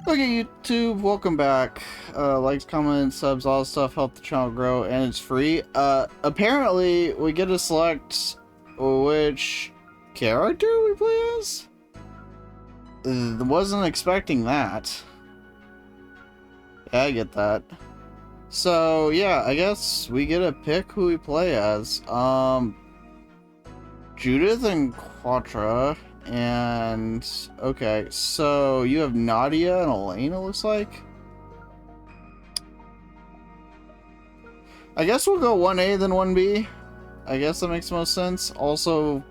Okay, YouTube, welcome back. Likes, comments, subs, all that stuff help the channel grow, and it's free. Apparently, we get to select which character we play as? Wasn't expecting that. Yeah, I get that. So, yeah, I guess we get to pick who we play as. Judith and Quatra. And okay, so you have Nadia and Elaine, it looks like. I guess we'll go 1A then 1B. I guess that makes most sense. Also,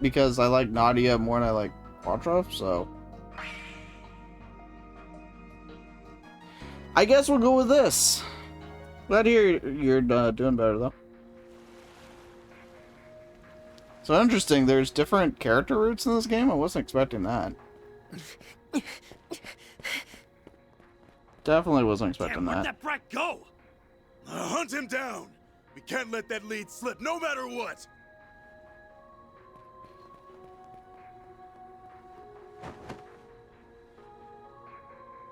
because I like Nadia more than I like Quatra, so I guess we'll go with this. Glad to hear you're doing better though. So interesting, there's different character routes in this game? I wasn't expecting that. Definitely wasn't expecting that. Where'd that brat go? Hunt him down! We can't let that lead slip, no matter what!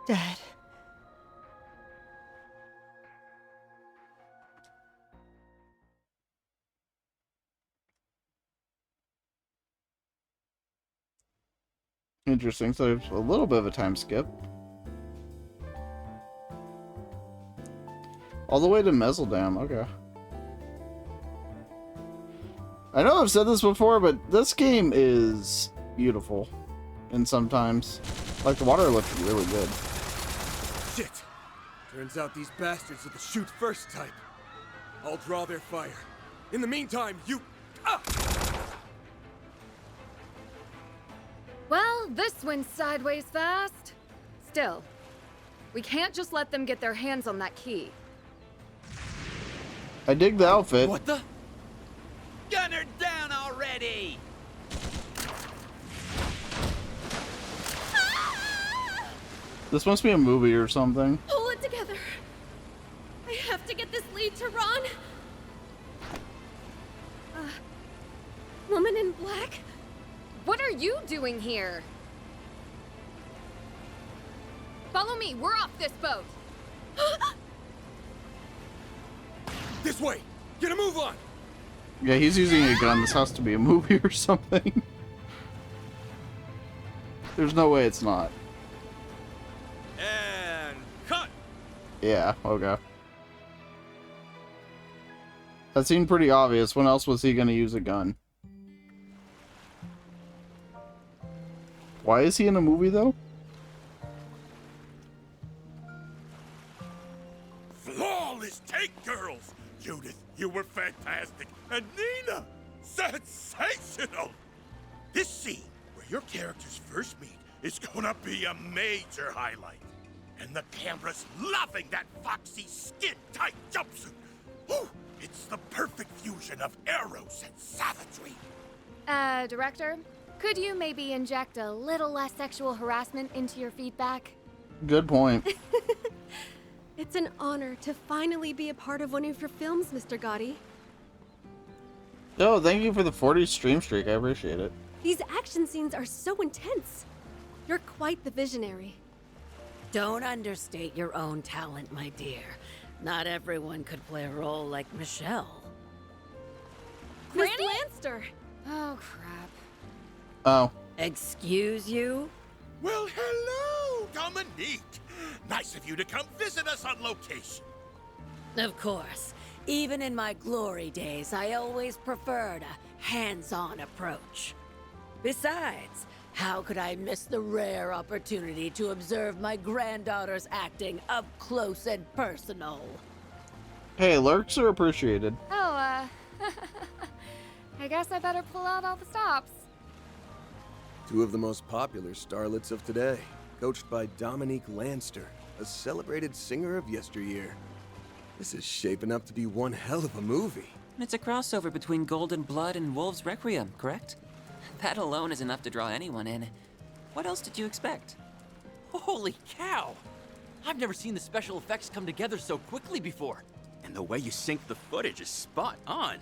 Dad. Interesting, so there's a little bit of a time skip. All the way to Mezzledam, okay. I know I've said this before, but this game is beautiful. And sometimes, like, the water looks really good. Shit! Turns out these bastards are the shoot first type. I'll draw their fire. In the meantime, you... Ah! Well, this went sideways fast. Still, we can't just let them get their hands on that key. I dig the outfit. What the? Gun her down already! This must be a movie or something. Pull it together. I have to get this lead to Ron. Woman in black? What are you doing here? Follow me, we're off this boat. This way! Get a move on! Yeah, he's using a gun. This has to be a movie or something. There's no way it's not. And cut! Yeah, okay. That seemed pretty obvious. When else was he gonna use a gun? Why is he in a movie, though? Flawless take, girls! Judith, you were fantastic. And Nina, sensational! This scene, where your characters first meet, is gonna be a major highlight. And the camera's loving that foxy, skin-tight jumpsuit. Whew, it's the perfect fusion of eros and savagery. Director, could you maybe inject a little less sexual harassment into your feedback? Good point. It's an honor to finally be a part of one of your films, Mr. Gotti. Oh, thank you for the 40 stream streak. I appreciate it. These action scenes are so intense. You're quite the visionary. Don't understate your own talent, my dear. Not everyone could play a role like Michelle. Miss Lanster! Oh, crap. Oh. Excuse you? Well, hello, Dominique. Nice of you to come visit us on location. Of course. Even in my glory days, I always preferred a hands-on approach. Besides, how could I miss the rare opportunity to observe my granddaughter's acting up close and personal? Hey, lurks are appreciated. Oh, I guess I better pull out all the stops. Two of the most popular starlets of today, coached by Dominique Lanster, a celebrated singer of yesteryear. This is shaping up to be one hell of a movie. It's a crossover between Golden Blood and Wolves Requiem, correct? That alone is enough to draw anyone in. What else did you expect? Holy cow! I've never seen the special effects come together so quickly before. And the way you sync the footage is spot on.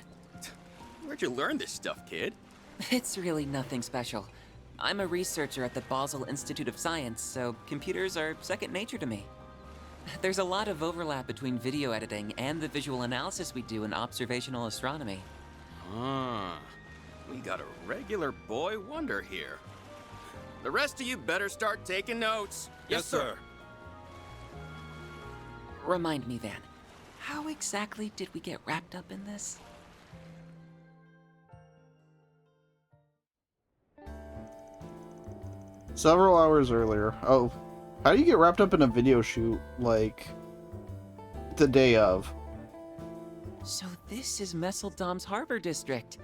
Where'd you learn this stuff, kid? It's really nothing special. I'm a researcher at the Basel Institute of Science, so computers are second nature to me. There's a lot of overlap between video editing and the visual analysis we do in observational astronomy. Ah, we got a regular boy wonder here. The rest of you better start taking notes. Yes, sir. Remind me, Van, how exactly did we get wrapped up in this? Several hours earlier. Oh, how do you get wrapped up in a video shoot, like, the day of? So this is Messeldom's Harbor District.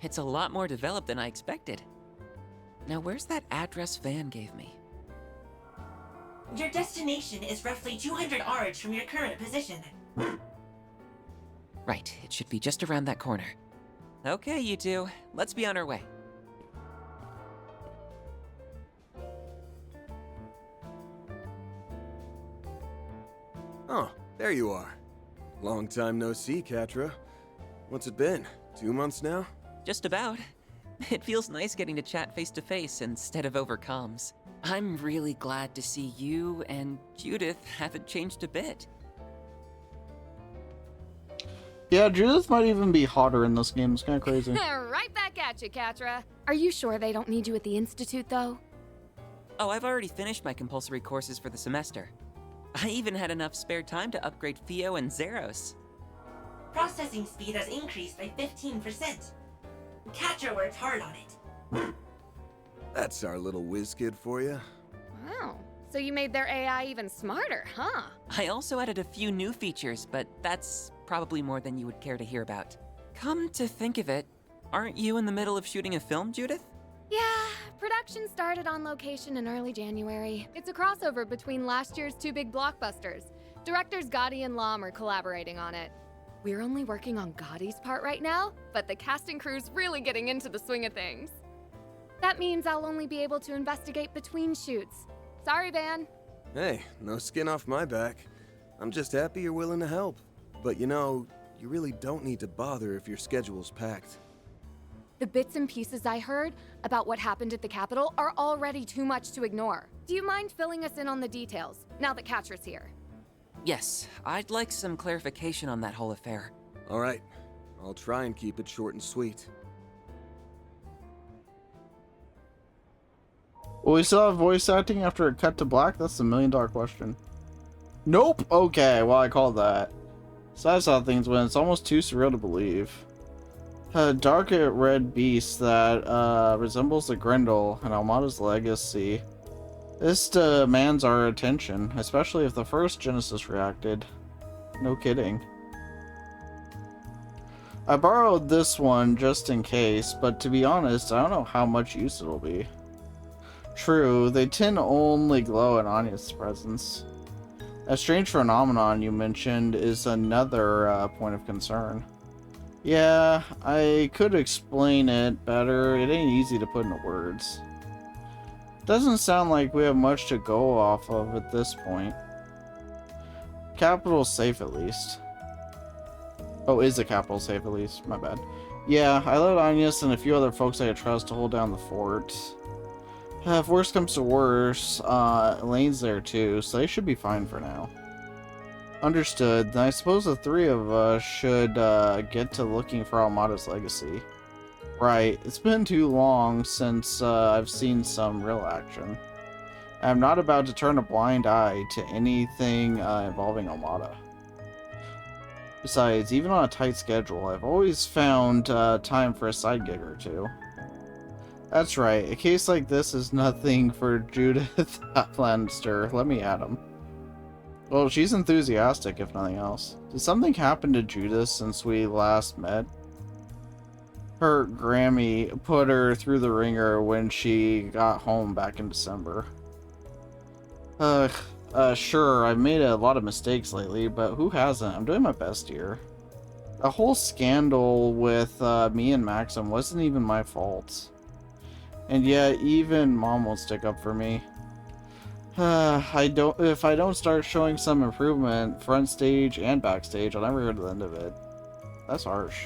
It's a lot more developed than I expected. Now where's that address Van gave me? Your destination is roughly 200 ards from your current position. Right, it should be just around that corner. Okay, you two, let's be on our way. Oh, there you are. Long time no see, Catra. What's it been? 2 months now? Just about. It feels nice getting to chat face to face instead of over comms. I'm really glad to see you and Judith haven't changed a bit. Yeah, Judith might even be hotter in this game. It's kind of crazy. Right back at you, Catra. Are you sure they don't need you at the Institute, though? Oh, I've already finished my compulsory courses for the semester. I even had enough spare time to upgrade Theo and Zeros. Processing speed has increased by 15%. Catcher worked hard on it. That's our little whiz kid for you. Wow. So you made their AI even smarter, huh? I also added a few new features, but that's probably more than you would care to hear about. Come to think of it, aren't you in the middle of shooting a film, Judith? Yeah, production started on location in early January. It's a crossover between last year's two big blockbusters. Directors Gotti and Lam are collaborating on it. We're only working on Gotti's part right now, but the cast and crew's really getting into the swing of things. That means I'll only be able to investigate between shoots. Sorry, Van. Hey, no skin off my back. I'm just happy you're willing to help. But you know, you really don't need to bother if your schedule's packed. The bits and pieces I heard about what happened at the Capitol are already too much to ignore. Do you mind filling us in on the details, now that Catra's here? Yes, I'd like some clarification on that whole affair. All right, I'll try and keep it short and sweet. Will we still have voice acting after it cut to black? That's the $1,000,000 question. Nope! Okay, well I called that. So that's how things went. It's almost too surreal to believe. A dark red beast that resembles the Grendel in Almada's legacy. This demands our attention, especially if the first Genesis reacted. No kidding. I borrowed this one just in case, but to be honest, I don't know how much use it'll be. True, they tend to only glow in Anya's presence. A strange phenomenon you mentioned is another point of concern. Yeah, I could explain it better. It ain't easy to put into words. Doesn't sound like we have much to go off of at this point. Capital's safe at least. Oh, is the capital safe at least? My bad. Yeah, I let Agnes and a few other folks I trust to hold down the fort. If worse comes to worse, Elaine's there too, so they should be fine for now. Understood. Then I suppose the three of us should get to looking for Almada's legacy. Right, it's been too long since I've seen some real action. I'm not about to turn a blind eye to anything involving Almada. Besides, even on a tight schedule, I've always found time for a side gig or two. That's right, a case like this is nothing for Judith Lannister. Let me at him. Well, she's enthusiastic, if nothing else. Did something happen to Judith since we last met? Her Grammy put her through the ringer when she got home back in December. Sure, I've made a lot of mistakes lately, but who hasn't? I'm doing my best here. The whole scandal with me and Maxim wasn't even my fault. And yet, even Mom won't stick up for me. If I don't start showing some improvement, front stage and backstage, I'll never hear the end of it. That's harsh.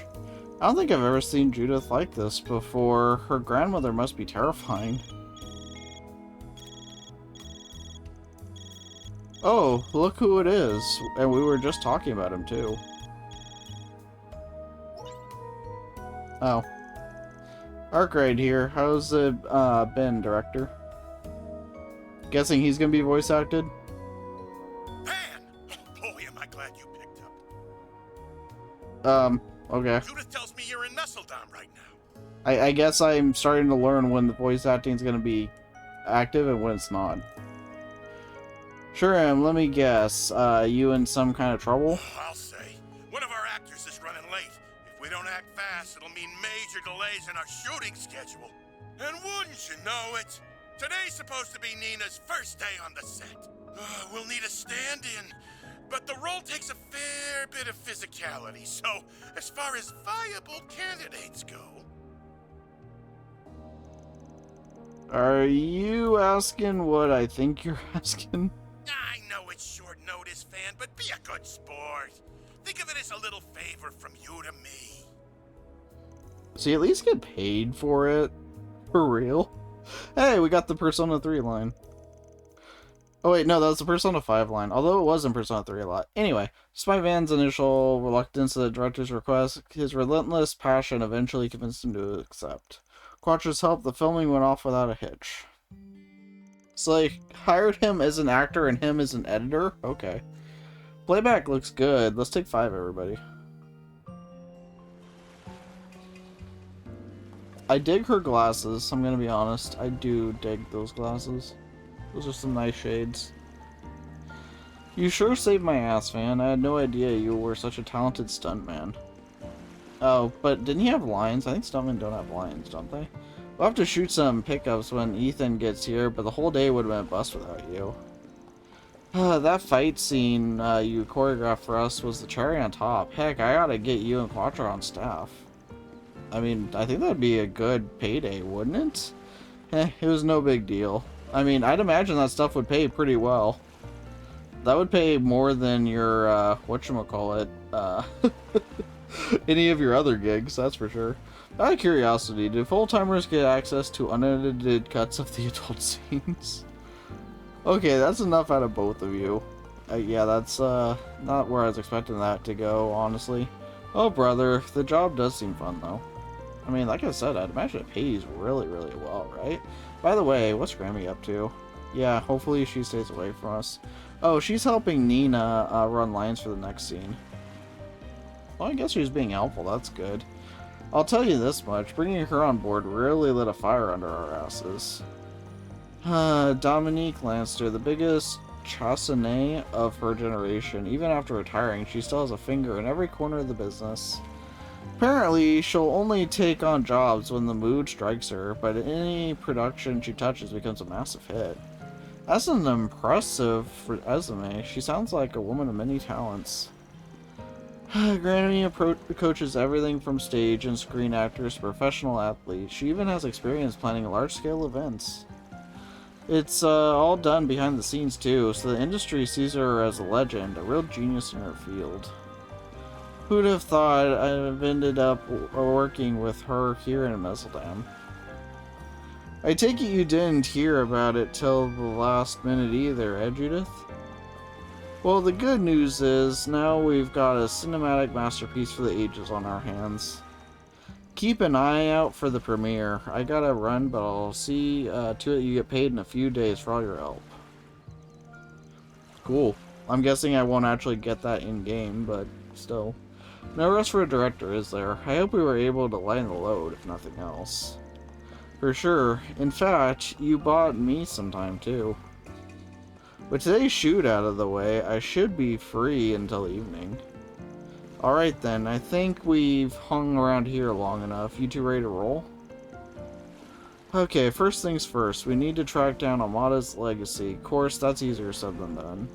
I don't think I've ever seen Judith like this before. Her grandmother must be terrifying. Oh, look who it is. And we were just talking about him, too. Oh. Arkwright here. How's it been, director? Guessing he's gonna be voice acted? Man! Oh boy, am I glad you picked up. Okay. Judith tells me you're in Nestledom right now. I guess I'm starting to learn when the voice acting is gonna be active and when it's not. Sure am, let me guess. You in some kind of trouble? I'll say. One of our actors is running late. If we don't act fast, it'll mean major delays in our shooting schedule. And wouldn't you know it? Today's supposed to be Nina's first day on the set. We'll need a stand-in, but the role takes a fair bit of physicality, so as far as viable candidates go... Are you asking what I think you're asking? I know it's short notice, fan, but be a good sport. Think of it as a little favor from you to me. So you at least get paid for it? For real? Hey, we got the Persona 3 line. Oh wait, no, that was the Persona 5 line, although it was in Persona 3 a lot. Anyway, despite Van's initial reluctance to the director's request, his relentless passion eventually convinced him to accept. Quattro's help, the filming went off without a hitch. So they hired him as an actor and him as an editor? Okay. Playback looks good. Let's take 5, everybody. I dig her glasses, I'm gonna be honest. I do dig those glasses. Those are some nice shades. You sure saved my ass, Van. I had no idea you were such a talented stuntman. Oh, but didn't he have lines? I think stuntmen don't have lines, don't they? We'll have to shoot some pickups when Ethan gets here, but the whole day would have been a bust without you. That fight scene you choreographed for us was the cherry on top. Heck, I gotta get you and Quattro on staff. I mean, I think that'd be a good payday, wouldn't it? It was no big deal. I mean, I'd imagine that stuff would pay pretty well. That would pay more than your, whatchamacallit, any of your other gigs, that's for sure. Out of curiosity, do full-timers get access to unedited cuts of the adult scenes? Okay, that's enough out of both of you. Yeah, that's, not where I was expecting that to go, honestly. Oh, brother, the job does seem fun, though. I mean, like I said, I'd imagine it pays really, really well, right? By the way, what's Grammy up to? Yeah, hopefully she stays away from us. Oh, she's helping Nina run lines for the next scene. Well, I guess she's being helpful, that's good. I'll tell you this much, bringing her on board really lit a fire under our asses. Dominique Lanster, the biggest chassonnet of her generation. Even after retiring, she still has a finger in every corner of the business. Apparently, she'll only take on jobs when the mood strikes her, but any production she touches becomes a massive hit. That's an impressive resume. She sounds like a woman of many talents. Granny coaches everything from stage and screen actors to professional athletes. She even has experience planning large-scale events. It's all done behind the scenes too, so the industry sees her as a legend, a real genius in her field. Who'd have thought I'd have ended up working with her here in Messeldam? I take it you didn't hear about it till the last minute either, eh, Judith? Well, the good news is, now we've got a cinematic masterpiece for the ages on our hands. Keep an eye out for the premiere. I gotta run, but I'll see to it you get paid in a few days for all your help. Cool. I'm guessing I won't actually get that in-game, but still. No rest for a director, is there? I hope we were able to lighten the load, if nothing else. For sure. In fact, you bought me some time, too. With today's shoot out of the way, I should be free until evening. Alright then, I think we've hung around here long enough. You two ready to roll? Okay, first things first, we need to track down Amada's legacy. Of course, that's easier said than done.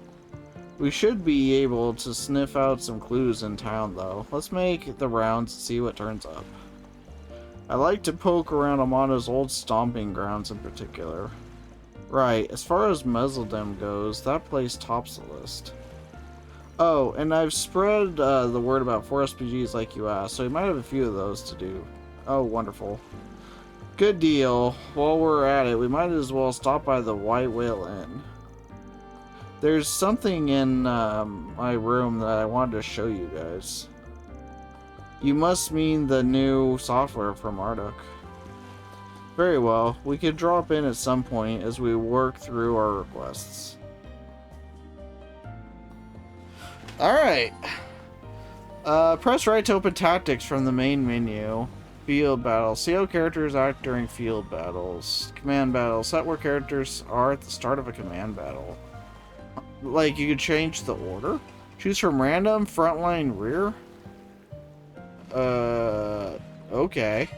We should be able to sniff out some clues in town, though. Let's make the rounds and see what turns up. I like to poke around Amada's old stomping grounds in particular. Right, as far as Messeldem goes, that place tops the list. Oh, and I've spread the word about 4 SPGs like you asked, so you might have a few of those to do. Oh, wonderful. Good deal. While we're at it, we might as well stop by the White Whale Inn. There's something in my room that I wanted to show you guys. You must mean the new software from Marduk. Very well. We could drop in at some point as we work through our requests. Alright. Press right to open tactics from the main menu. Field battle. See how characters act during field battles. Command battle. Set where characters are at the start of a command battle. Like, you could change the order? Choose from random, frontline, rear? Okay.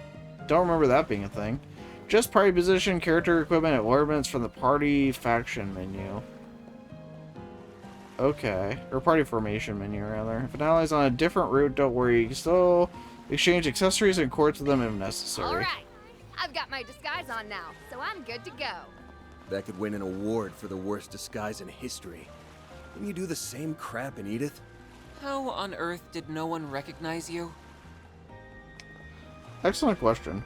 Don't remember that being a thing. Just party position, character equipment, and ornaments from the party faction menu. Okay. Or party formation menu, rather. If an ally's on a different route, don't worry. You can still exchange accessories and cords with them if necessary. Alright, I've got my disguise on now, so I'm good to go. That could win an award for the worst disguise in history. Can you do the same crap in Edith? How on earth did no one recognize you? Excellent question.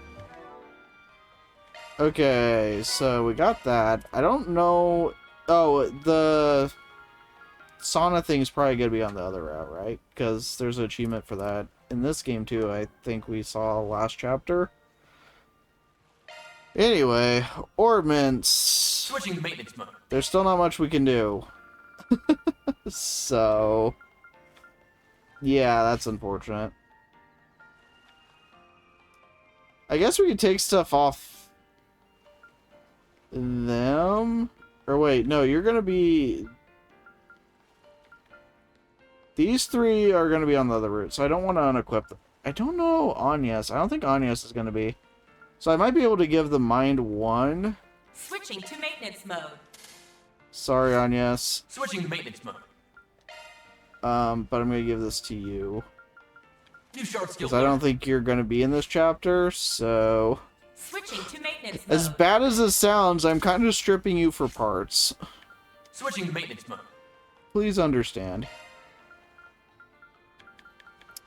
Okay, so we got that. I don't know... Oh, the sauna thing is probably going to be on the other route, right? Because there's an achievement for that. In this game, too, I think we saw last chapter. Anyway, ornaments. Switching to maintenance mode. There's still not much we can do. So... yeah, that's unfortunate. I guess we could take stuff off them. Or wait, no, you're gonna be... These three are gonna be on the other route, so I don't want to unequip them. I don't know Agnes. I don't think Agnes is gonna be. So I might be able to give the mind one. Switching to maintenance mode. Sorry, Agnes. Switching to maintenance mode. But I'm gonna give this to you. New short skill. Because I don't think you're gonna be in this chapter, so... Switching to maintenance As mode. bad as it sounds, I'm kind of stripping you for parts. Switching to maintenance mode. Please understand.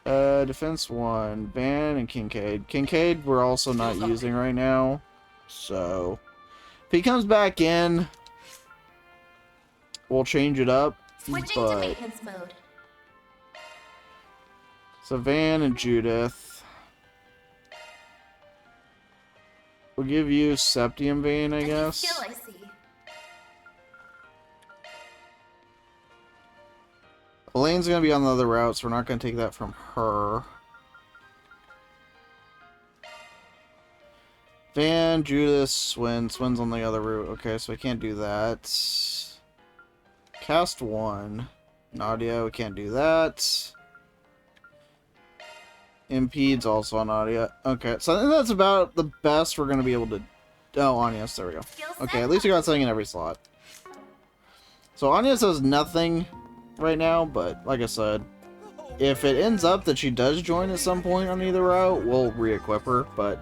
Defense 1. Van and Kincaid. Kincaid we're also not using right now. So... if he comes back in... we'll change it up. Switching to maintenance mode. So Van and Judith. We'll give you Septium Vein, I guess. Skill I see. Elaine's gonna be on the other route, so we're not gonna take that from her. Van, Judith, Swin. Swin's on the other route. Okay, so we can't do that. Cast 1. Nadia, we can't do that. Impede's also on Nadia. Okay, so I think that's about the best we're gonna be able to... oh, Agnes, there we go. Okay, at least we got something in every slot. So Agnes has nothing right now, but like I said, if it ends up that she does join at some point on either route, we'll re-equip her, but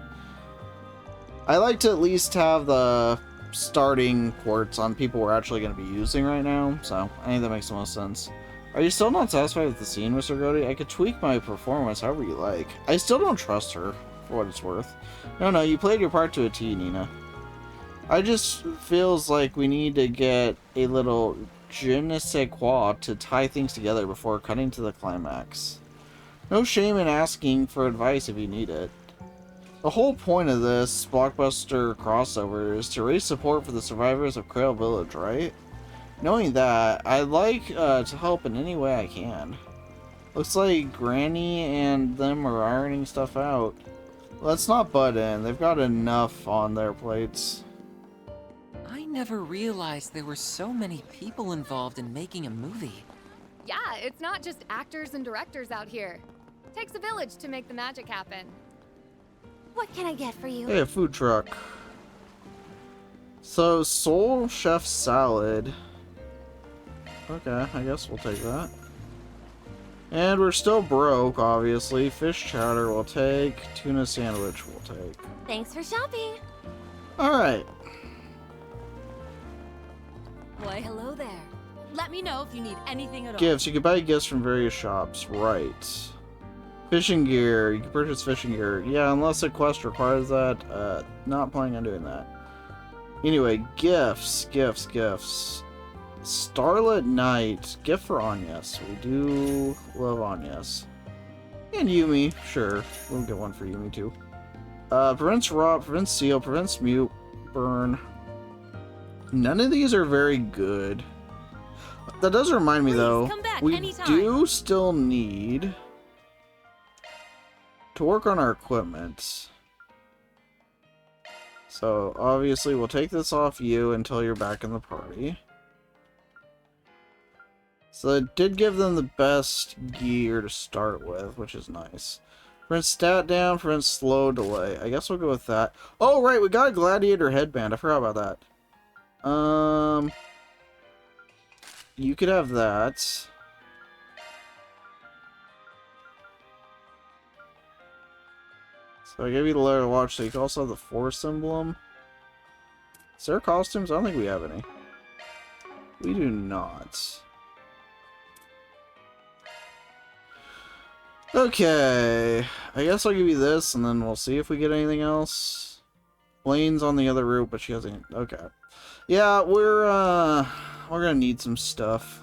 I like to at least have the starting quartz on people we're actually going to be using right now, so I think that makes the most sense. Are you still not satisfied with the scene, Mr. Godey? I could tweak my performance however you like. I still don't trust her, for what it's worth. No, you played your part to a T, Nina. I just feels like we need to get a little je ne sais quoi to tie things together before cutting to the climax. No shame in asking for advice if you need it. The whole point of this blockbuster crossover is to raise support for the survivors of Crail Village, right? Knowing that, I'd like to help in any way I can. Looks like Granny and them are ironing stuff out. Let's not butt in. They've got enough on their plates. I never realized there were so many people involved in making a movie. Yeah, it's not just actors and directors out here. Takes a village to make the magic happen. What can I get for you? Hey, a food truck. So, Soul Chef Salad. Okay, I guess we'll take that. And we're still broke, obviously. Fish chowder we'll take. Tuna sandwich we'll take. Thanks for shopping. Alright. Why, hello there. Let me know if you need anything at all. Gifts. You can buy gifts from various shops. Right. Fishing gear. You can purchase fishing gear. Yeah, unless a quest requires that. Not planning on doing that. Anyway, gifts. Starlit Night. Gift for Agnes. We do love Agnes. And Yumi, sure. We'll get one for Yumi too. Prevents rot, prevents seal, prevents mute, burn. None of these are very good. That does remind me though, we do still need to work on our equipment. So obviously we'll take this off you until you're back in the party. So it did give them the best gear to start with, which is nice. Prevents stat down, prevents slow delay. I guess we'll go with that. Oh right, we got a gladiator headband. I forgot about that. You could have that. So I gave you the leather watch, so you can also have the force emblem. Is there costumes? I don't think we have any. We do not. Okay, I guess I'll give you this, and then we'll see if we get anything else. Blaine's on the other route, but she hasn't. Okay, yeah, we're gonna need some stuff,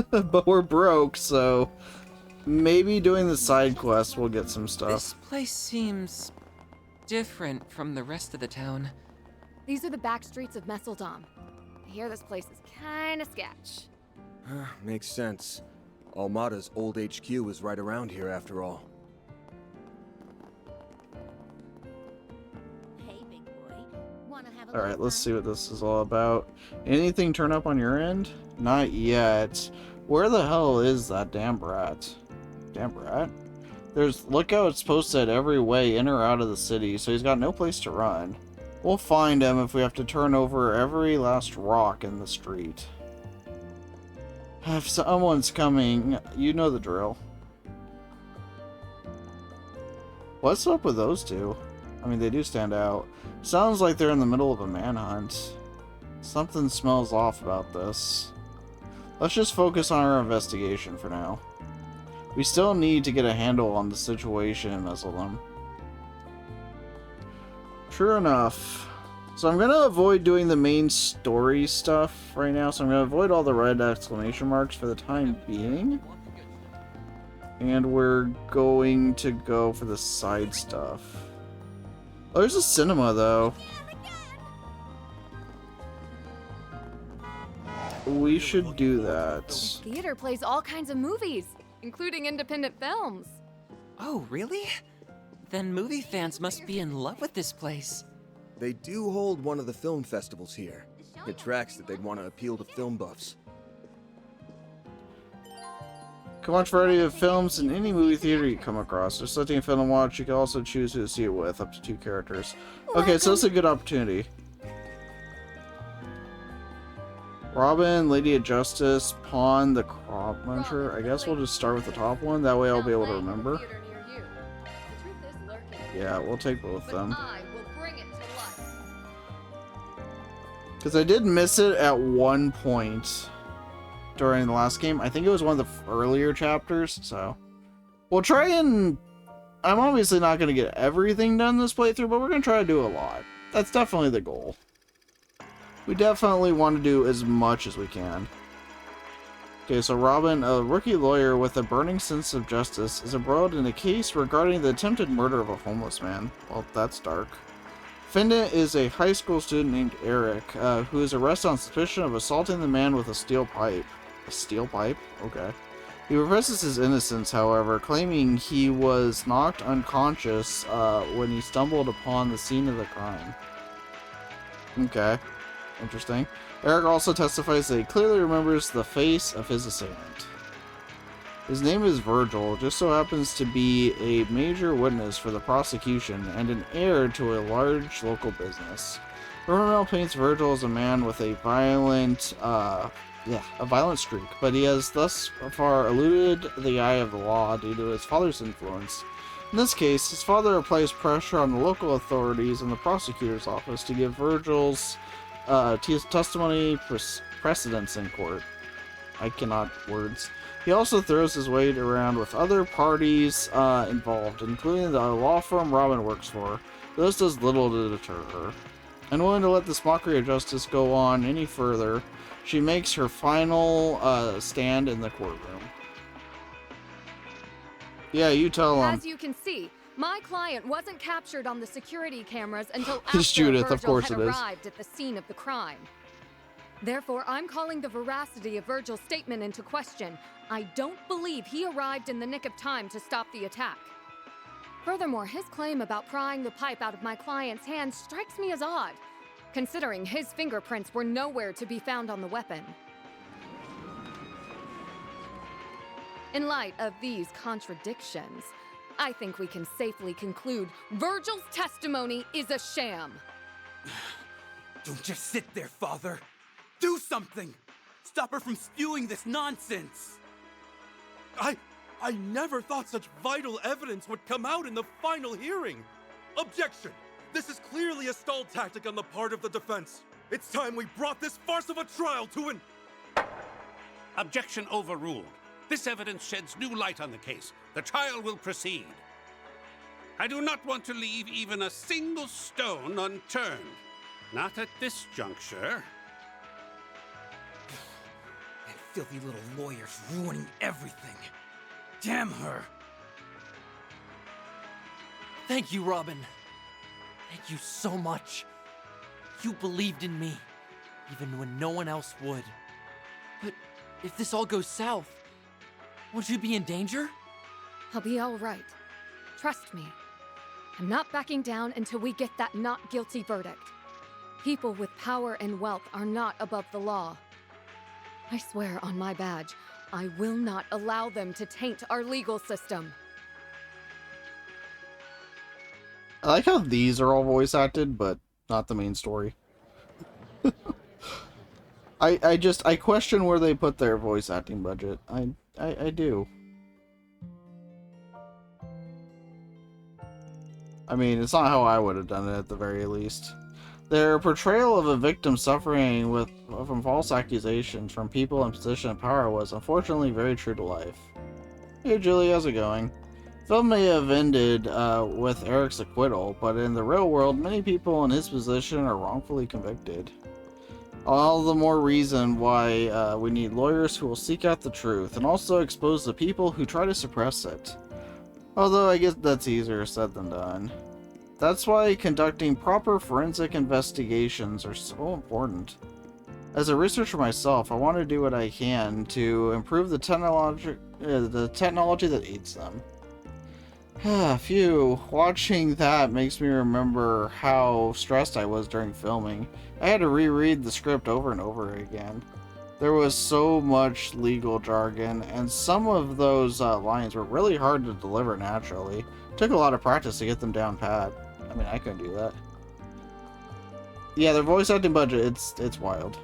but we're broke, so maybe doing the side quest will get some stuff. This place seems different from the rest of the town. These are the back streets of Messeldom. I hear this place is kinda sketch. Makes sense. Almada's old HQ is right around here after all. Hey, big boy. Wanna have a Alright, little let's fun? see what this is all about. Anything turn up on your end? Not yet. Where the hell is that damn brat? Damn brat? There's lookouts posted every way in or out of the city, so he's got no place to run. We'll find him if we have to turn over every last rock in the street. If someone's coming, you know the drill. What's up with those two? I mean, they do stand out. Sounds like they're in the middle of a manhunt. Something smells off about this. Let's just focus on our investigation for now. We still need to get a handle on the situation in Messeldom. True enough. So I'm going to avoid doing the main story stuff right now. So I'm going to avoid all the red exclamation marks for the time being. And we're going to go for the side stuff. Oh, there's a cinema though. We should do that. This theater plays all kinds of movies, including independent films. Oh, really? Then movie fans must be in love with this place. They do hold one of the film festivals here. It tracks that they'd want to appeal to film buffs. Come watch variety of films in any movie theater you come across. Just selecting a film to watch, you can also choose who to see it with, up to 2 characters. Okay, so that's a good opportunity. Robin, Lady of Justice, Pawn, the Crop Muncher. I guess we'll just start with the top one, that way I'll be able to remember. Yeah, we'll take both of them. Because I did miss it at one point during the last game. I think it was one of the earlier chapters, so we'll try and... I'm obviously not going to get everything done this playthrough, but we're going to try to do a lot. That's definitely the goal. We definitely want to do as much as we can. Okay, so Robin, a rookie lawyer with a burning sense of justice, is embroiled in a case regarding the attempted murder of a homeless man. Well, that's dark. Defendant is a high school student named Eric, who is arrested on suspicion of assaulting the man with a steel pipe. A steel pipe? Okay. He professes his innocence, however, claiming he was knocked unconscious when he stumbled upon the scene of the crime. Okay. Interesting. Eric also testifies that he clearly remembers the face of his assailant. His name is Virgil, just so happens to be a major witness for the prosecution and an heir to a large local business. Rumor paints Virgil as a man with a violent streak, but he has thus far eluded the eye of the law due to his father's influence. In this case, his father applies pressure on the local authorities and the prosecutor's office to give Virgil's testimony precedence in court. I cannot words. He also throws his weight around with other parties involved, including the law firm Robin works for. This does little to deter her. Unwilling to let this mockery of justice go on any further, she makes her final stand in the courtroom. Yeah, you tell him. As you can see, my client wasn't captured on the security cameras until It's after Judith, of Virgil course had it is. arrived at the scene of the crime. Therefore, I'm calling the veracity of Virgil's statement into question. I don't believe he arrived in the nick of time to stop the attack. Furthermore, his claim about prying the pipe out of my client's hand strikes me as odd, considering his fingerprints were nowhere to be found on the weapon. In light of these contradictions, I think we can safely conclude Virgil's testimony is a sham. Don't just sit there, Father. Do something! Stop her from spewing this nonsense! I never thought such vital evidence would come out in the final hearing. Objection! This is clearly a stall tactic on the part of the defense. It's time we brought this farce of a trial to an... Objection overruled. This evidence sheds new light on the case. The trial will proceed. I do not want to leave even a single stone unturned. Not at this juncture. That filthy little lawyer's ruining everything. Damn her! Thank you, Robin. Thank you so much. You believed in me, even when no one else would. But if this all goes south, won't you be in danger? I'll be all right. Trust me. I'm not backing down until we get that not guilty verdict. People with power and wealth are not above the law. I swear on my badge, I will not allow them to taint our legal system. I like how these are all voice acted, but not the main story. I question where they put their voice acting budget. I do. I mean, it's not how I would have done it at the very least. Their portrayal of a victim suffering from false accusations from people in position of power was unfortunately very true to life. Hey Julie, how's it going? Film may have ended with Eric's acquittal, but in the real world, many people in his position are wrongfully convicted. All the more reason why we need lawyers who will seek out the truth and also expose the people who try to suppress it. Although I guess that's easier said than done. That's why conducting proper forensic investigations are so important. As a researcher myself, I want to do what I can to improve the technology that aids them. Phew, watching that makes me remember how stressed I was during filming. I had to reread the script over and over again. There was so much legal jargon, and some of those lines were really hard to deliver naturally. It took a lot of practice to get them down pat. I mean, I couldn't do that. Yeah, their voice acting budget, it's wild.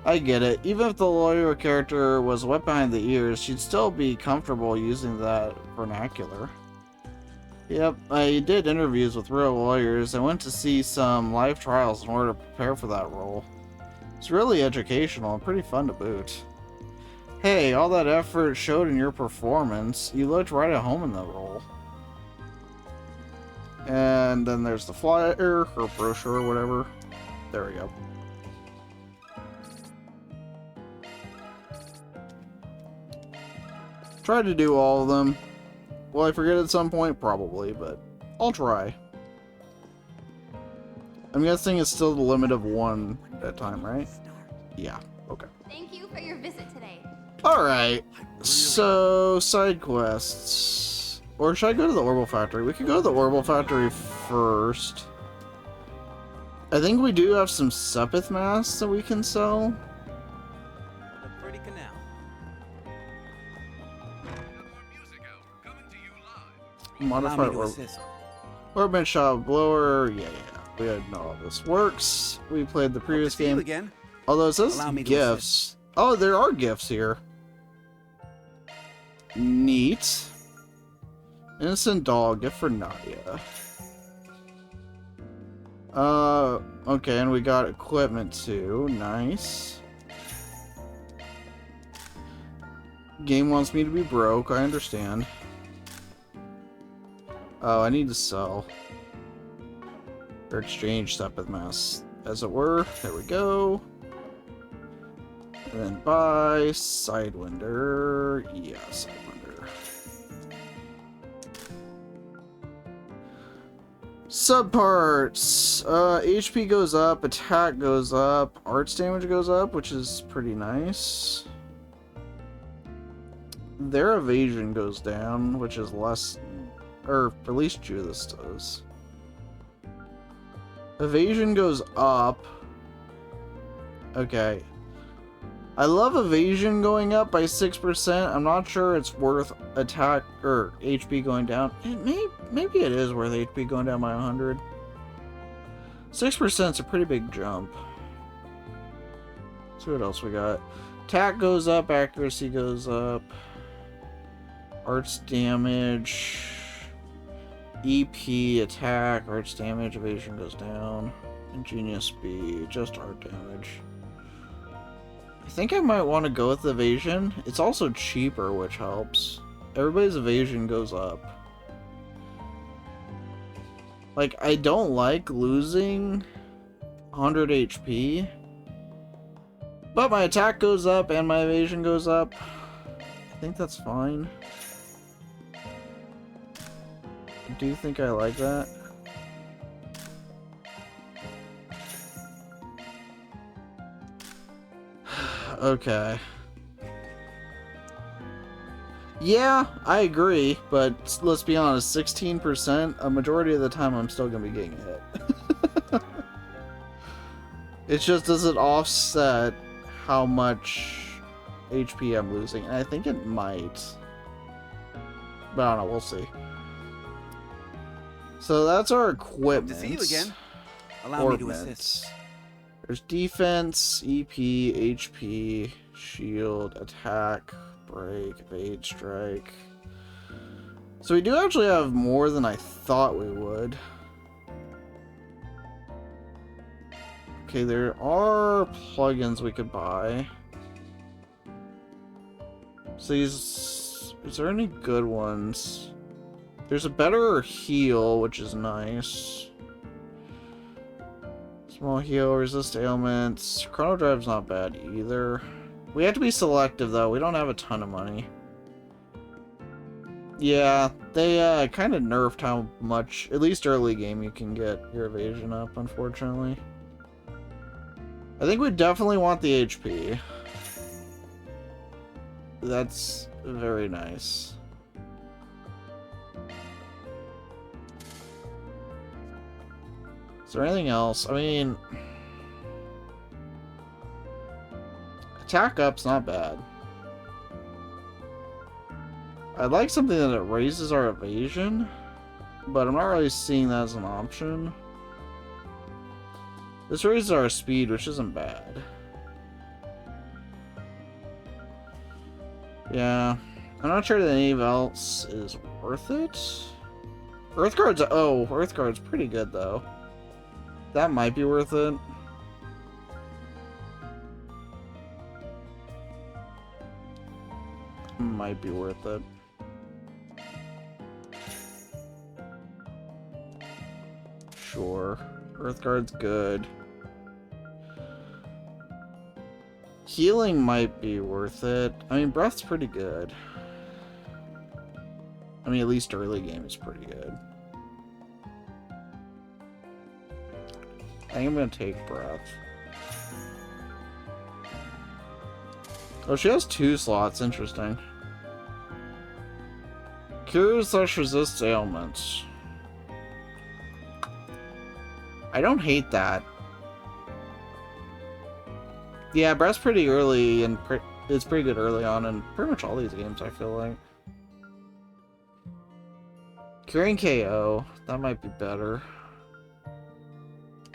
I get it. Even if the lawyer character was wet behind the ears, she'd still be comfortable using that vernacular. Yep, I did interviews with real lawyers and went to see some live trials in order to prepare for that role. It's really educational and pretty fun to boot. Hey, all that effort showed in your performance. You looked right at home in that role. And then there's the flyer, or brochure, or whatever. There we go. Try to do all of them. Will I forget at some point? Probably, but I'll try. I'm guessing it's still the limit of one at a time, right? Yeah, okay. Thank you for your visit today. Alright, so side quests. Or should I go to the Orbital Factory? We could go to the Orbital Factory first. I think we do have some Sepith masks that we can sell. The pretty canal. Modified Orbit Shot Blower. Yeah. We had know all this works. We played the previous game. Again. Although it says gifts. Oh, there are gifts here. Neat. Innocent doll, gift for Nadia. Okay, and we got equipment too. Nice. Game wants me to be broke, I understand. Oh, I need to sell. Or exchange Sepith masks. as it were. There we go. And then buy Sidewinder. Yeah, Sidewinder. Subparts. HP goes up, attack goes up, arts damage goes up, which is pretty nice. Their evasion goes down, which is less, or at least Judas does. Evasion goes up. Okay. I love evasion going up by 6%. I'm not sure it's worth attack or HP going down. Maybe it is worth HP going down by 100. 6% is a pretty big jump. Let's see what else we got. Attack goes up, accuracy goes up. Arts damage. EP, attack, arts damage, evasion goes down. Ingenious speed, just art damage. I think I might want to go with evasion. It's also cheaper, which helps. Everybody's evasion goes up. Like, I don't like losing 100 HP. But my attack goes up and my evasion goes up. I think that's fine. I do think I like that. Okay. Yeah, I agree, but let's be honest, 16%, a majority of the time I'm still gonna be getting hit. It just doesn't offset how much HP I'm losing, and I think it might. But I don't know, we'll see. So that's our equipment. To see you again. Allow me to assist. There's defense, EP, HP, shield, attack, break, evade, strike. So we do actually have more than I thought we would. Okay, there are plugins we could buy. So is there any good ones? There's a better heal, which is nice. Small heal, resist ailments. Chrono Drive's not bad either. We have to be selective though, we don't have a ton of money. Yeah, they kind of nerfed how much, at least early game, you can get your evasion up, unfortunately. I think we definitely want the HP. That's very nice. Is there anything else? I mean, attack up's not bad. I'd like something that it raises our evasion, but I'm not really seeing that as an option. This raises our speed, which isn't bad. Yeah, I'm not sure that any else is worth it. Earthguard's pretty good though. That might be worth it. Might be worth it. Sure. Earthguard's good. Healing might be worth it. I mean, Breath's pretty good. I mean, at least early game is pretty good. I think I'm gonna take Breath. Oh, she has 2 slots. Interesting. Cures/resists ailments. I don't hate that. Yeah, Breath's pretty early, and it's pretty good early on in pretty much all these games, I feel like. Curing KO. That might be better.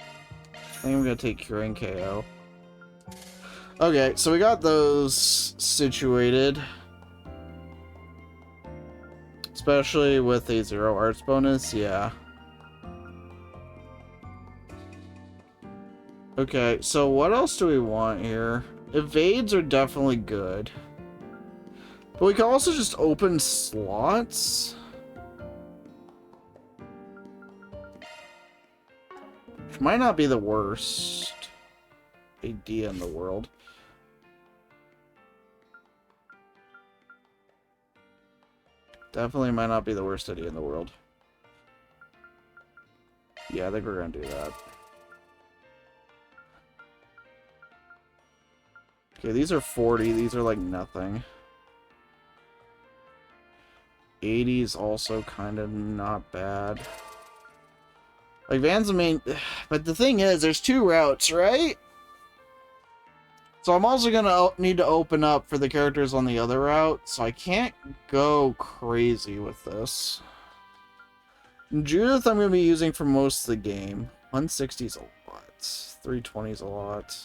I think I'm gonna take Curing KO. Okay, so we got those situated. Especially with a 0 arts bonus, yeah. Okay, so what else do we want here? Evades are definitely good. But we can also just open slots. Which Might not be the worst idea in the world. Definitely might not be the worst idea in the world. Yeah, I think we're gonna do that. Okay, these are 40. These are like nothing. 80 is also kind of not bad. Like, Van's the main... But the thing is, there's 2 routes, right? So I'm also gonna need to open up for the characters on the other route, so I can't go crazy with this. Judith I'm gonna be using for most of the game. 160 is a lot. 320 is a lot.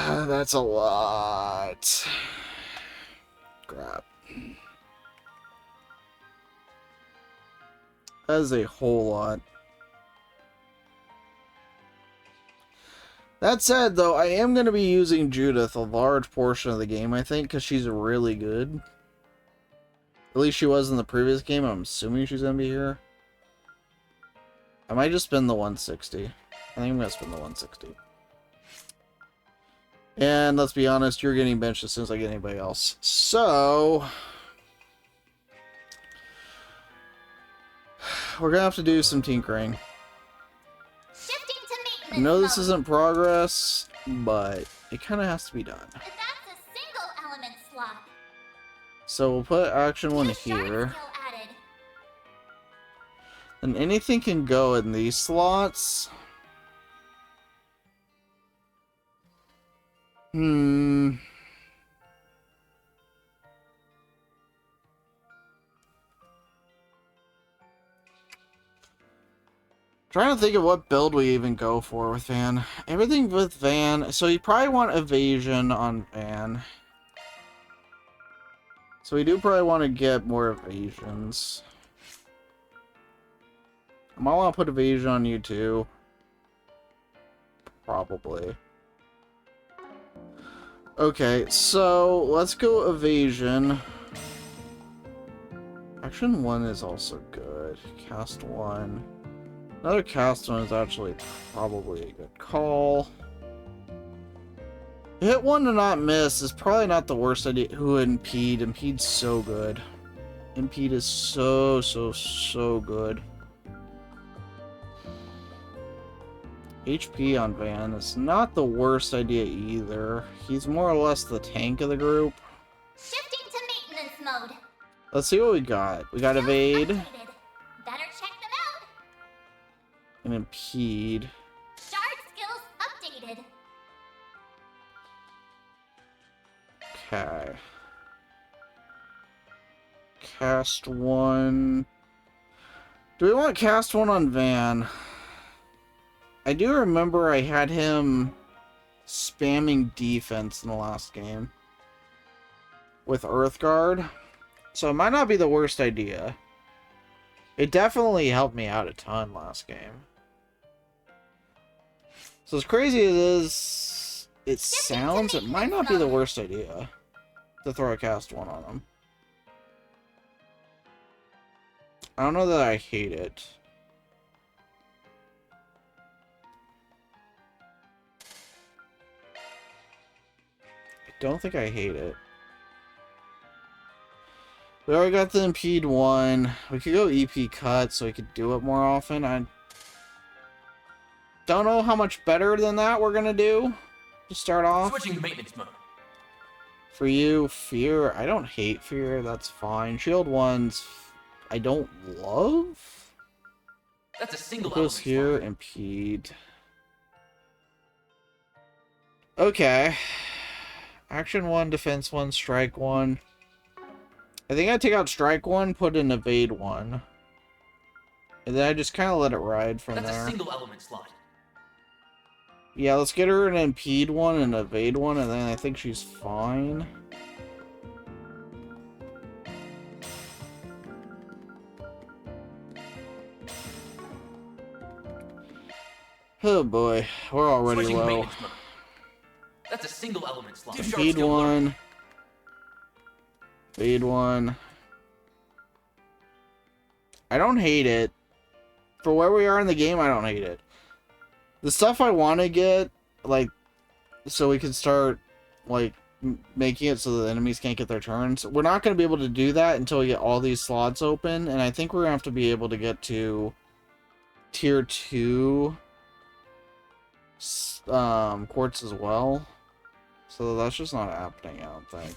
That's a lot. Crap. That is a whole lot. That said, though, I am going to be using Judith a large portion of the game, I think, because she's really good. At least she was in the previous game. I'm assuming she's going to be here. I might just spend the 160. I think I'm going to spend the 160. And let's be honest, you're getting benched as soon as I get anybody else. So... we're going to have to do some tinkering. I know this isn't progress, but it kind of has to be done. That's a single element slot. So we'll put action 1 here. And anything can go in these slots. Trying to think of what build we even go for with Van. Everything with Van. So you probably want evasion on Van. So we do probably want to get more evasions. I might want to put evasion on you too. Probably. Okay, so let's go evasion. Action 1 is also good. Cast 1. Another cast 1 is actually probably a good call. Hit 1 to not miss is probably not the worst idea. Ooh, impede. Impede's so good. Impede is so good. HP on Van is not the worst idea either. He's more or less the tank of the group. Shifting to maintenance mode. Let's see what we got. We got evade. Better check them out. And impede. Shard skills updated. Okay. Cast 1. Do we want cast 1 on Van? I do remember I had him spamming defense in the last game with Earthguard, so it might not be the worst idea. It definitely helped me out a ton last game. So as crazy as it is, it sounds, it might not be the worst idea to throw a cast 1 on him. I don't know that I hate it. Don't think I hate it. We already got the impede 1. We could go EP cut so we could do it more often. I don't know how much better than that we're gonna do to start off. Switching to maintenance mode. For you, fear. I don't hate fear. That's fine. Shield 1's I don't love. That's a single It goes here. Impede. Okay. Action 1, defense 1, strike 1. I think I take out strike 1, put in evade 1. And then I just kind of let it ride from there. That's a single element slot. Yeah, let's get her an impede 1 and evade 1, and then I think she's fine. Oh boy, we're already Switching low. That's a single element slot. Impede 1. Evade 1. I don't hate it. For where we are in the game, I don't hate it. The stuff I want to get, like, so we can start, like, making it so the enemies can't get their turns. We're not going to be able to do that until we get all these slots open, and I think we're going to have to be able to get to tier 2 quartz as well. So that's just not happening, I don't think.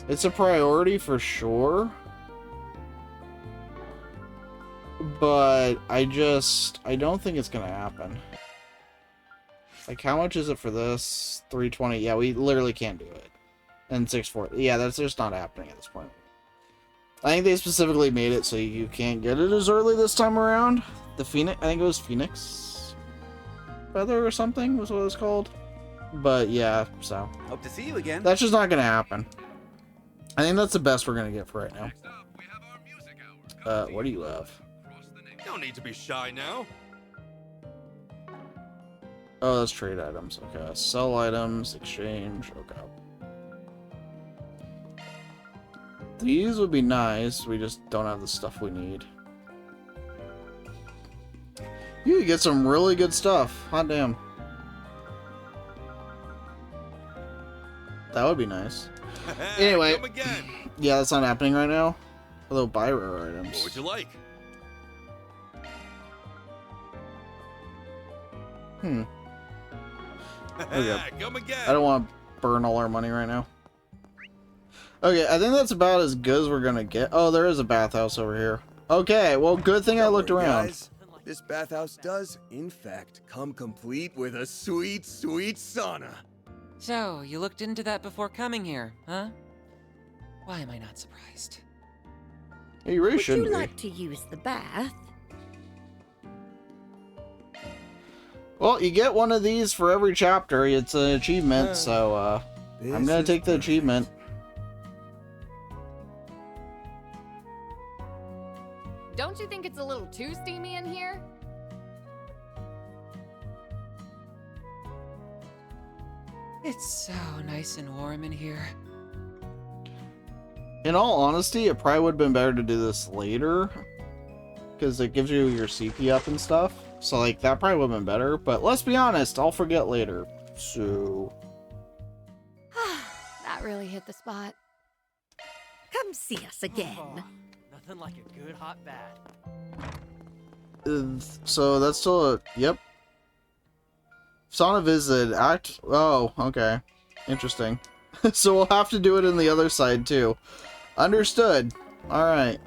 It's a priority for sure. But I don't think it's gonna happen. Like, how much is it for this? 320. Yeah, we literally can't do it. And 640. Yeah, that's just not happening at this point. I think they specifically made it so you can't get it as early this time around. The Phoenix, I think it was Phoenix Feather or something was what it was called. But yeah, so. Hope to see you again. That's just not gonna happen. I think that's the best we're gonna get for right now. What do you have? No need to be shy now. Oh, that's trade items. Okay. Sell items, exchange. Okay. These would be nice. We just don't have the stuff we need. You could get some really good stuff. Hot damn. That would be nice. Anyway. Yeah, that's not happening right now. Although buy rare items. What would you like? Okay. Come again. I don't want to burn all our money right now. Okay, I think that's about as good as we're gonna get. Oh, there is a bathhouse over here. Okay, well, good thing I looked around. Guys, this bathhouse does, in fact, come complete with a sweet, sweet sauna. So, you looked into that before coming here, huh? Why am I not surprised? Yeah, you really shouldn't Would you be. like to use the bath? Well, you get one of these for every chapter. It's an achievement, so I'm gonna take the achievement. Don't you think it's a little too steamy in here? It's so nice and warm in here. In all honesty, it probably would have been better to do this later, because it gives you your CP up and stuff. So, like, that probably would have been better. But let's be honest, I'll forget later. So... That really hit the spot. Come see us again. Oh, nothing like a good hot bath. So that's still a... Yep. Sauna visit. Act... Oh, okay. Interesting. So we'll have to do it in the other side, too. Understood. Alright.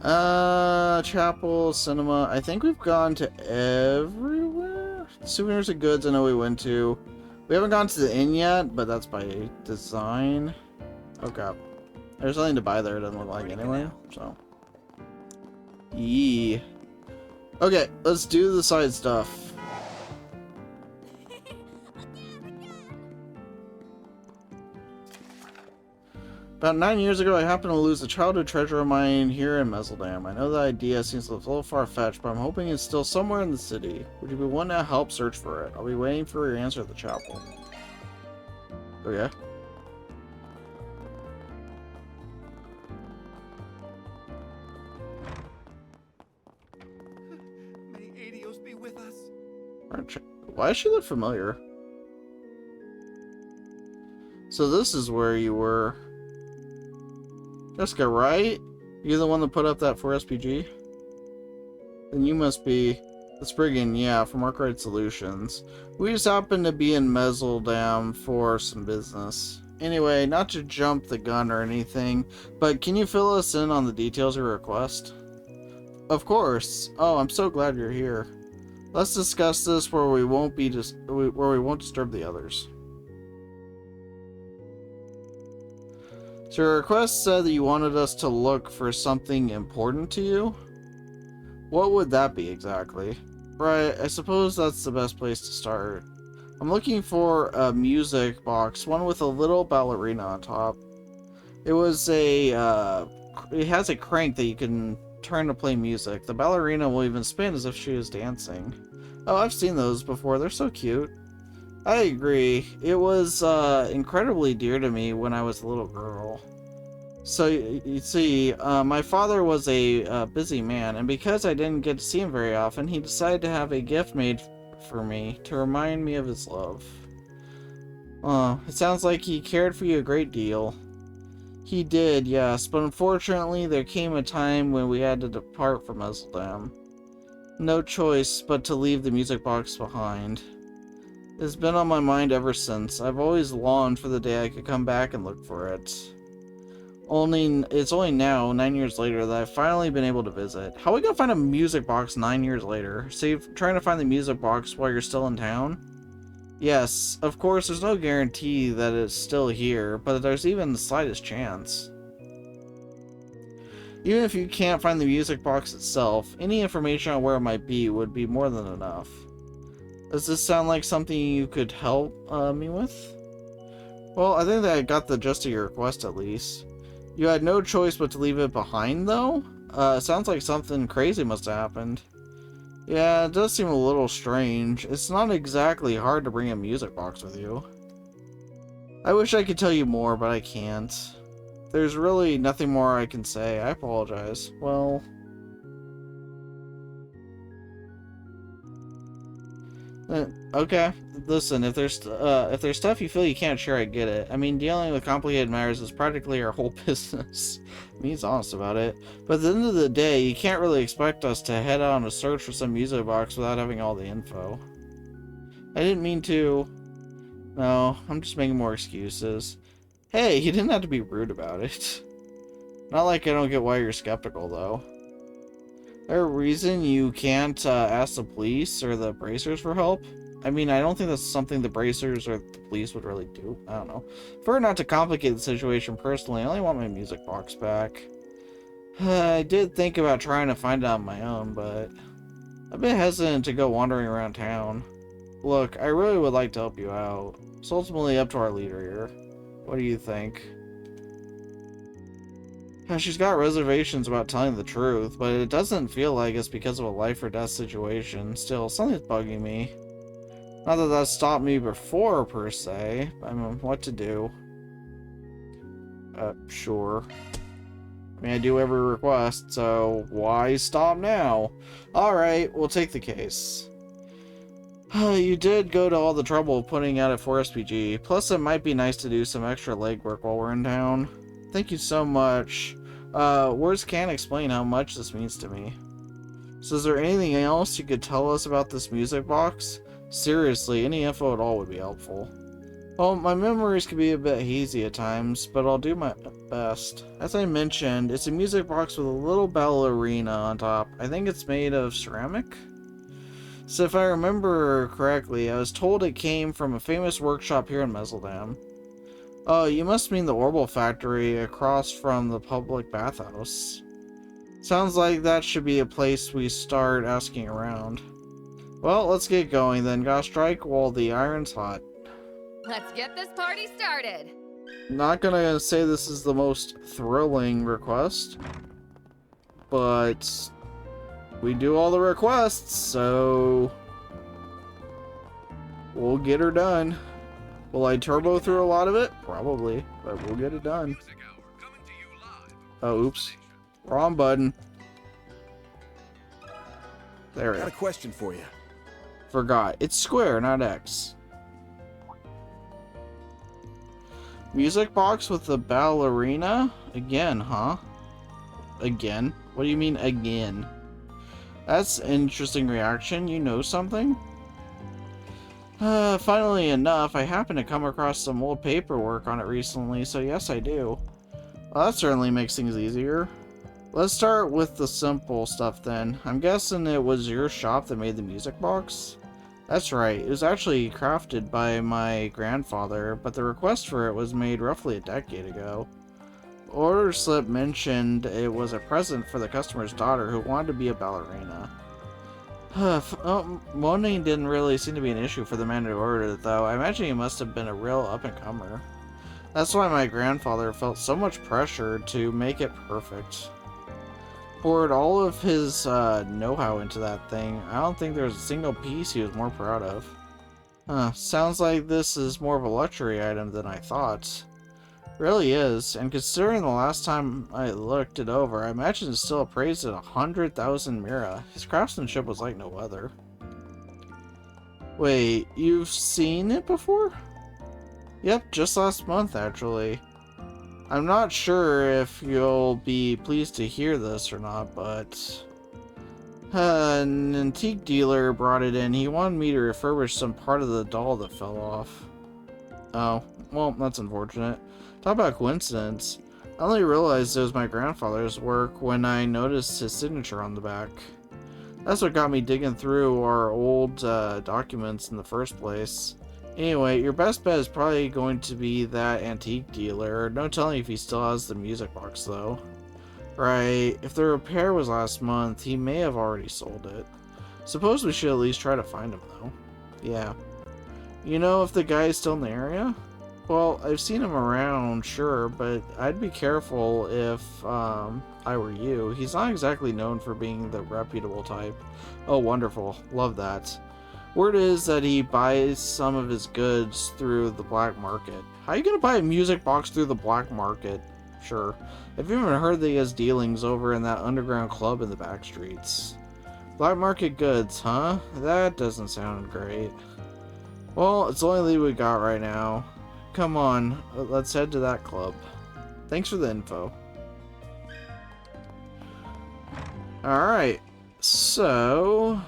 Chapel, cinema. I think we've gone to everywhere. Souvenirs and goods, I know we went to. We haven't gone to the inn yet, but that's by design. Okay. There's nothing to buy there, it doesn't look like anyway, so. Yee. Okay, let's do the side stuff. About 9 years ago, I happened to lose a childhood treasure of mine here in Messeldam. I know the idea seems a little far-fetched, but I'm hoping it's still somewhere in the city. Would you be willing to help search for it? I'll be waiting for your answer at the chapel. Okay. May Adios be with us. Why does she look familiar? So this is where you were. Jessica, right? You're the one that put up that 4SPG? Then you must be the Spriggan, yeah, from Arkwright Solutions. We just happened to be in Messeldam for some business. Anyway, not to jump the gun or anything, but can you fill us in on the details of your request? Of course. Oh, I'm so glad you're here. Let's discuss this where we won't disturb the others. So your request said that you wanted us to look for something important to you? What would that be exactly? Right, I suppose that's the best place to start. I'm looking for a music box, one with a little ballerina on top. It has a crank that you can turn to play music. The ballerina will even spin as if she was dancing. Oh, I've seen those before, they're so cute. I agree. It was incredibly dear to me when I was a little girl. So, you see, my father was a busy man, and because I didn't get to see him very often, he decided to have a gift made for me to remind me of his love. It sounds like he cared for you a great deal. He did, yes, but unfortunately there came a time when we had to depart from Esseldam. No choice but to leave the music box behind. It's been on my mind ever since. I've always longed for the day I could come back and look for it. It's only now, 9 years later, that I've finally been able to visit. How are we gonna find a music box 9 years later? So you're trying to find the music box while you're still in town? Yes, of course, there's no guarantee that it's still here, but there's even the slightest chance. Even if you can't find the music box itself, any information on where it might be would be more than enough. Does this sound like something you could help me with? Well, I think that I got the gist of your request at least. You had no choice but to leave it behind, though? Sounds like something crazy must have happened. Yeah, it does seem a little strange. It's not exactly hard to bring a music box with you. I wish I could tell you more, but I can't. There's really nothing more I can say. I apologize. Well... okay. Listen, if there's stuff you feel you can't share, I get it. I mean, dealing with complicated matters is practically our whole business. He's honest about it. But at the end of the day, you can't really expect us to head out on a search for some music box without having all the info. I didn't mean to. No, I'm just making more excuses. Hey, you didn't have to be rude about it. Not like I don't get why you're skeptical, though. Is there a reason you can't ask the police or the bracers for help? I mean, I don't think that's something the bracers or the police would really do. I don't know. For not to complicate the situation personally, I only want my music box back. I did think about trying to find it on my own, but I'm a bit hesitant to go wandering around town. Look, I really would like to help you out. It's ultimately up to our leader here. What do you think? She's got reservations about telling the truth, but it doesn't feel like it's because of a life or death situation. Still, something's bugging me. Not that that stopped me before, per se. I mean, what to do? Sure. I mean, I do every request, so why stop now? Alright, we'll take the case. You did go to all the trouble of putting out at 4SPG, plus it might be nice to do some extra legwork while we're in town. Thank you so much. Words can't explain how much this means to me. So is there anything else you could tell us about this music box? Seriously, any info at all would be helpful. Well, my memories can be a bit hazy at times, but I'll do my best. As I mentioned, it's a music box with a little ballerina on top. I think it's made of ceramic? So if I remember correctly, I was told it came from a famous workshop here in Messeldam. Oh, you must mean the Orbital factory across from the public bathhouse. Sounds like that should be a place we start asking around. Well, let's get going then. Gotta strike while the iron's hot. Let's get this party started. Not gonna say this is the most thrilling request, but we do all the requests, so we'll get her done. Will I turbo through a lot of it? Probably, but we'll get it done. Oh, oops. Wrong button. There we go. Got a question for you. Forgot. It's square, not X. Music box with the ballerina? Again, huh? Again? What do you mean, again? That's an interesting reaction. You know something? Funnily enough, I happened to come across some old paperwork on it recently, so yes, I do. Well, that certainly makes things easier. Let's start with the simple stuff then. I'm guessing it was your shop that made the music box? That's right, it was actually crafted by my grandfather, but the request for it was made roughly a decade ago. The order slip mentioned it was a present for the customer's daughter who wanted to be a ballerina. Money didn't really seem to be an issue for the man who ordered it, though. I imagine he must have been a real up-and-comer. That's why my grandfather felt so much pressure to make it perfect. Poured all of his know-how into that thing. I don't think there's a single piece he was more proud of. Sounds like this is more of a luxury item than I thought. Really is, and considering the last time I looked it over, I imagine it's still appraised at 100,000 Mira. His craftsmanship was like no other. Wait, you've seen it before? Yep, just last month actually. I'm not sure if you'll be pleased to hear this or not, but an antique dealer brought it in. He wanted me to refurbish some part of the doll that fell off. Oh, well, that's unfortunate. Talk about coincidence. I only realized it was my grandfather's work when I noticed his signature on the back. That's what got me digging through our old documents in the first place. Anyway, your best bet is probably going to be that antique dealer. No telling if he still has the music box, though. Right, if the repair was last month, he may have already sold it. Suppose we should at least try to find him, though. Yeah. You know if the guy is still in the area? Well, I've seen him around, sure, but I'd be careful if I were you. He's not exactly known for being the reputable type. Oh, wonderful. Love that. Word is that he buys some of his goods through the black market. How are you going to buy a music box through the black market? Sure. I've even heard that he has dealings over in that underground club in the back streets. Black market goods, huh? That doesn't sound great. Well, it's the only lead we got right now. Come on, let's head to that club. Thanks for the info. Alright, so...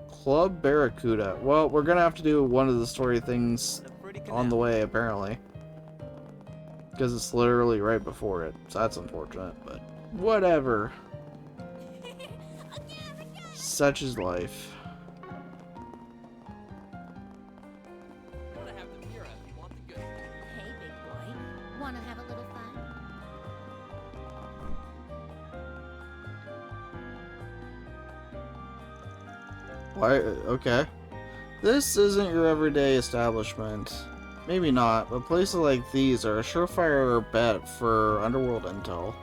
Club Barracuda. Well, we're gonna have to do one of the story things on the way, apparently. Because it's literally right before it, so that's unfortunate, but whatever. Such is life. Hey, big boy. Wanna have a little fun? Why? Okay. This isn't your everyday establishment. Maybe not, but places like these are a surefire bet for underworld intel.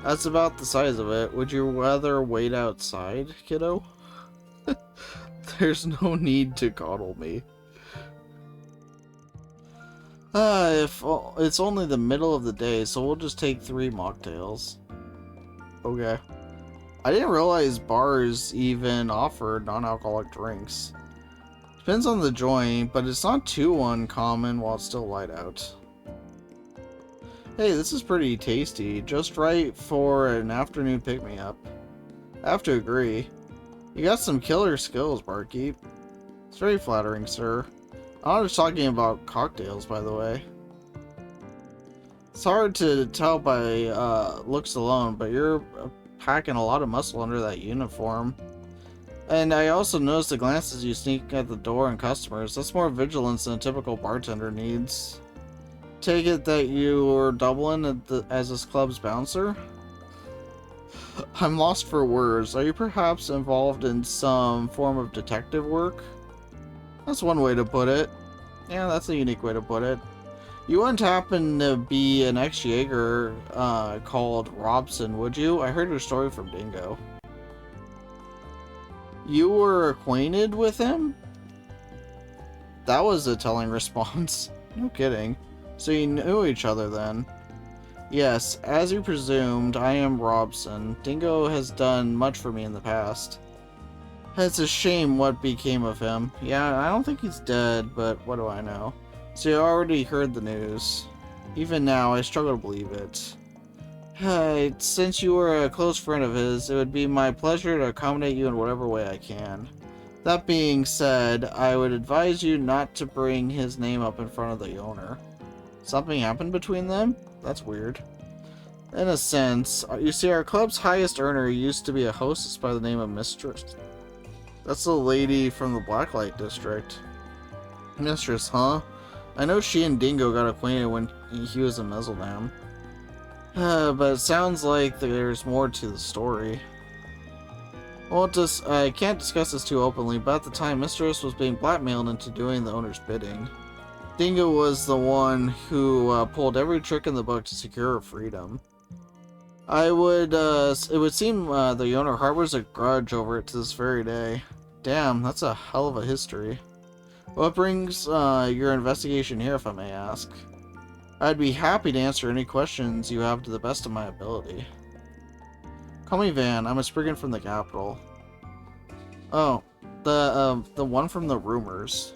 That's about the size of it. Would you rather wait outside, kiddo? There's no need to coddle me. If it's only the middle of the day, so we'll just take 3 mocktails. Okay. I didn't realize bars even offer non-alcoholic drinks. Depends on the joint, but it's not too uncommon while it's still light out. Hey, this is pretty tasty. Just right for an afternoon pick-me-up. I have to agree. You got some killer skills, Barkeep. It's very flattering, sir. I'm not just talking about cocktails, by the way. It's hard to tell by looks alone, but you're packing a lot of muscle under that uniform. And I also noticed the glances you sneak at the door and customers. That's more vigilance than a typical bartender needs. Take it that you were doubling as this club's bouncer? I'm lost for words. Are you perhaps involved in some form of detective work? That's one way to put it. Yeah, that's a unique way to put it. You wouldn't happen to be an ex-Jaeger called Robson, would you? I heard your story from Dingo. You were acquainted with him? That was a telling response. No kidding. So you knew each other then? Yes, as you presumed, I am Robson. Dingo has done much for me in the past. It's a shame what became of him. Yeah, I don't think he's dead, but what do I know? So you already heard the news. Even now, I struggle to believe it. Since you were a close friend of his, it would be my pleasure to accommodate you in whatever way I can. That being said, I would advise you not to bring his name up in front of the owner. Something happened between them? That's weird. In a sense, you see, our club's highest earner used to be a hostess by the name of Mistress. That's the lady from the Blacklight District. Mistress, huh? I know she and Dingo got acquainted when he was in Mezzledam. But it sounds like there's more to the story. Well, I can't discuss this too openly, but at the time, Mistress was being blackmailed into doing the owner's bidding. Dingo was the one who pulled every trick in the book to secure her freedom. It would seem the owner harbors a grudge over it to this very day. Damn, that's a hell of a history. What brings your investigation here, if I may ask? I'd be happy to answer any questions you have to the best of my ability. Call me Van. I'm a Spriggan from the capital. Oh, the one from the rumors.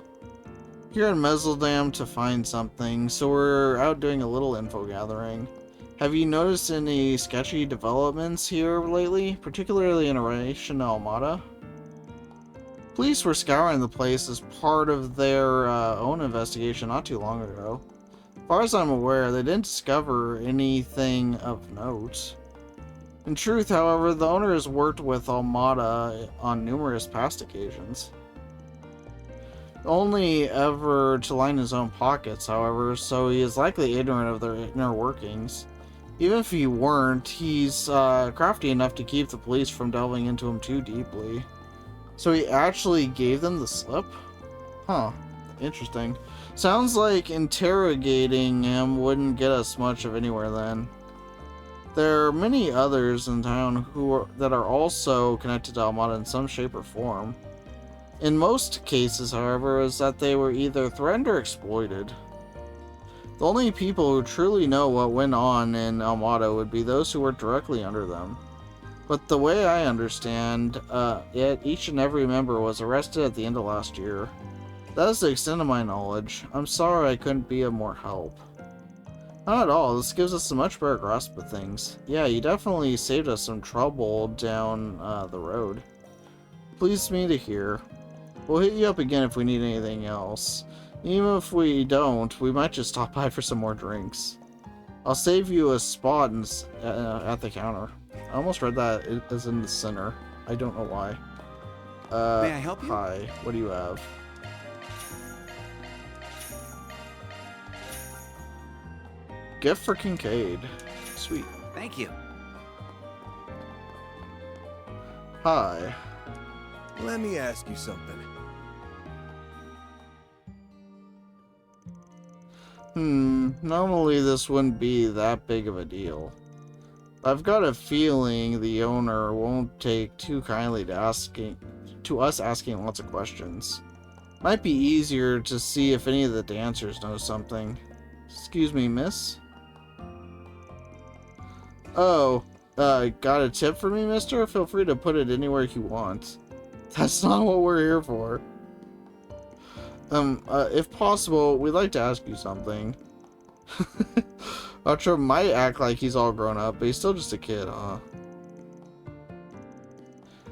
Here in Messeldam to find something, so we're out doing a little info gathering. Have you noticed any sketchy developments here lately, particularly in relation to Almada? Police were scouring the place as part of their own investigation not too long ago. As far as I'm aware, they didn't discover anything of note. In truth, however, the owner has worked with Almada on numerous past occasions. Only ever to line his own pockets, however, so he is likely ignorant of their inner workings. Even if he weren't, he's crafty enough to keep the police from delving into him too deeply. So he actually gave them the slip? Huh. Interesting. Sounds like interrogating him wouldn't get us much of anywhere then. There are many others in town that are also connected to Almada in some shape or form. In most cases, however, is that they were either threatened or exploited. The only people who truly know what went on in Almada would be those who work directly under them. But the way I understand it, each and every member was arrested at the end of last year. That is the extent of my knowledge. I'm sorry I couldn't be of more help. Not at all, this gives us a much better grasp of things. Yeah, you definitely saved us some trouble down the road. Pleased me to hear. We'll hit you up again if we need anything else. Even if we don't, we might just stop by for some more drinks. I'll save you a spot at the counter. I almost read that as in the center. I don't know why. May I help you? Hi, what do you have? Gift for Kincaid. Sweet. Thank you. Hi. Let me ask you something. Normally this wouldn't be that big of a deal. I've got a feeling the owner won't take too kindly to us asking lots of questions. Might be easier to see if any of the dancers know something. Excuse me, miss? Oh, got a tip for me, mister? Feel free to put it anywhere you want. That's not what we're here for. If possible, we'd like to ask you something. Archer might act like he's all grown up, but he's still just a kid, huh?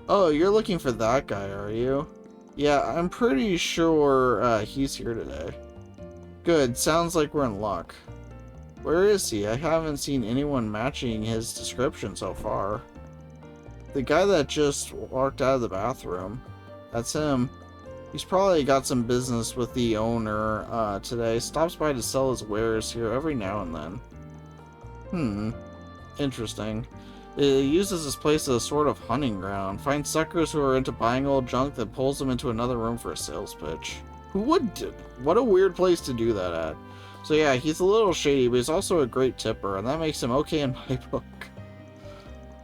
Oh, you're looking for that guy, are you? Yeah, I'm pretty sure, he's here today. Good, sounds like we're in luck. Where is he? I haven't seen anyone matching his description so far. The guy that just walked out of the bathroom. That's him. He's probably got some business with the owner today. Stops by to sell his wares here every now and then. Interesting. It uses this place as a sort of hunting ground. Finds suckers who are into buying old junk that pulls them into another room for a sales pitch. Who would do? What a weird place to do that at. So yeah, he's a little shady, but he's also a great tipper, and that makes him okay in my book.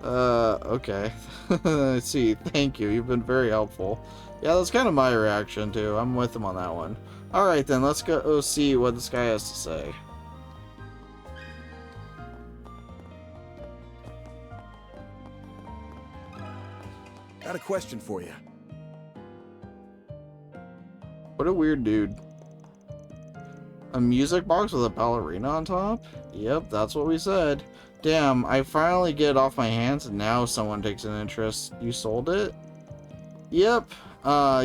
Okay. I see. Thank you. You've been very helpful. Yeah, that's kind of my reaction, too. I'm with him on that one. Alright then, let's go see what this guy has to say. Got a question for you. What a weird dude. A music box with a ballerina on top? Yep, that's what we said. Damn, I finally get it off my hands and now someone takes an interest. You sold it? Yep.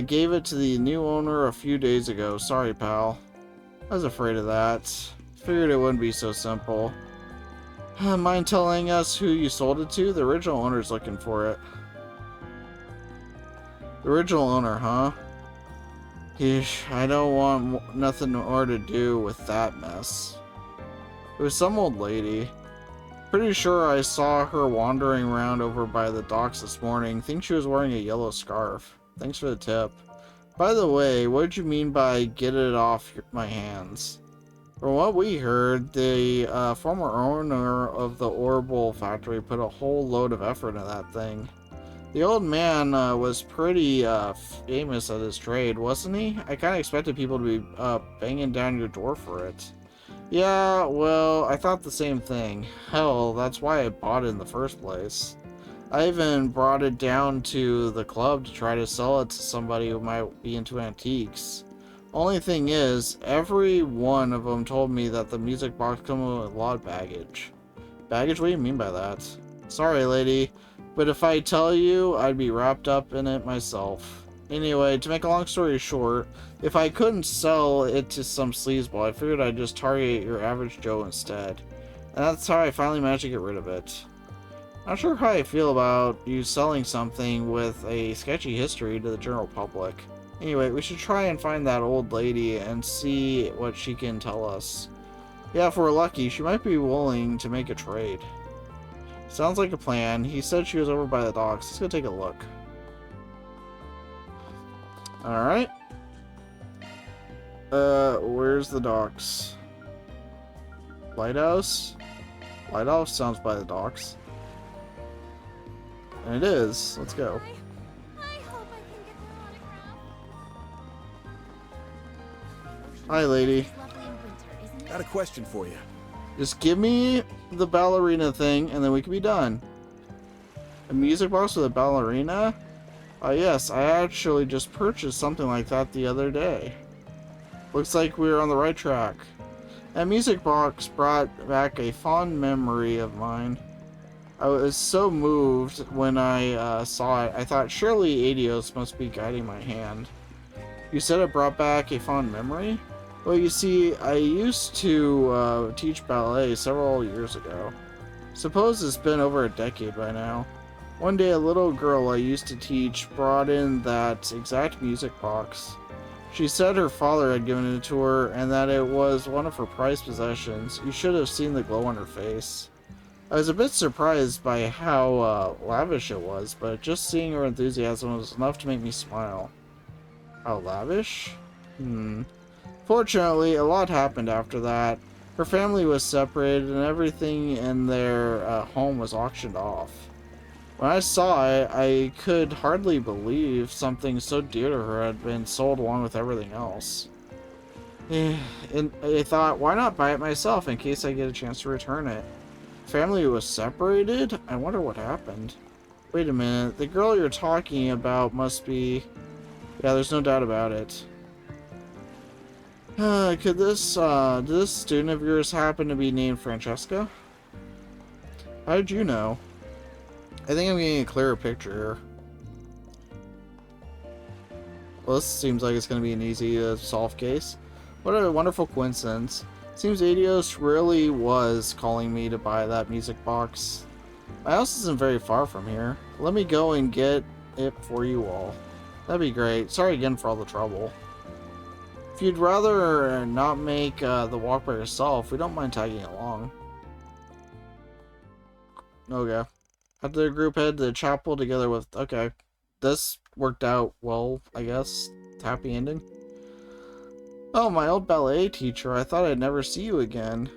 Gave it to the new owner a few days ago. Sorry, pal. I was afraid of that. Figured it wouldn't be so simple. Mind telling us who you sold it to? The original owner's looking for it. The original owner, huh? Yeesh, I don't want nothing more to do with that mess. It was some old lady. Pretty sure I saw her wandering around over by the docks this morning. Think she was wearing a yellow scarf. Thanks for the tip. By the way, what did you mean by get it off my hands? From what we heard, the former owner of the Orbital factory put a whole load of effort into that thing. The old man was pretty famous at his trade, wasn't he? I kind of expected people to be banging down your door for it. Yeah, well, I thought the same thing. Hell, that's why I bought it in the first place. I even brought it down to the club to try to sell it to somebody who might be into antiques. Only thing is, every one of them told me that the music box comes with a lot of baggage. Baggage? What do you mean by that? Sorry, lady, but if I tell you, I'd be wrapped up in it myself. Anyway, to make a long story short, if I couldn't sell it to some sleazeball, I figured I'd just target your average Joe instead. And that's how I finally managed to get rid of it. Not sure how I feel about you selling something with a sketchy history to the general public. Anyway, we should try and find that old lady and see what she can tell us. Yeah, if we're lucky, she might be willing to make a trade. Sounds like a plan. He said she was over by the docks. Let's go take a look. Alright. Where's the docks? Lighthouse? Lighthouse sounds by the docks. And it is. Let's go. Hi, lady. Got a question for you. Just give me the ballerina thing, and then we can be done. A music box with a ballerina? Yes, I actually just purchased something like that the other day. Looks like we're on the right track. That music box brought back a fond memory of mine. I was so moved when I saw it, I thought surely Adios must be guiding my hand. You said it brought back a fond memory? Well, you see, I used to teach ballet several years ago. Suppose it's been over a decade by now. One day a little girl I used to teach brought in that exact music box. She said her father had given it to her and that it was one of her prized possessions. You should have seen the glow on her face. I was a bit surprised by how lavish it was, but just seeing her enthusiasm was enough to make me smile. How lavish? Fortunately, a lot happened after that. Her family was separated and everything in their home was auctioned off. When I saw it, I could hardly believe something so dear to her had been sold along with everything else. And I thought, why not buy it myself in case I get a chance to return it? Family was separated? I wonder what happened. Wait a minute, the girl you're talking about must be... Yeah, there's no doubt about it. Did this student of yours happen to be named Francesca? How did you know? I think I'm getting a clearer picture here. Well, this seems like it's going to be an easy to solve case. What a wonderful coincidence. Seems Adios really was calling me to buy that music box. My house isn't very far from here. Let me go and get it for you all. That'd be great. Sorry again for all the trouble. If you'd rather not make the walk by yourself, we don't mind tagging along. Okay. Had the group head to the chapel together with... Okay. This worked out well, I guess. Happy ending. Oh, my old ballet teacher. I thought I'd never see you again.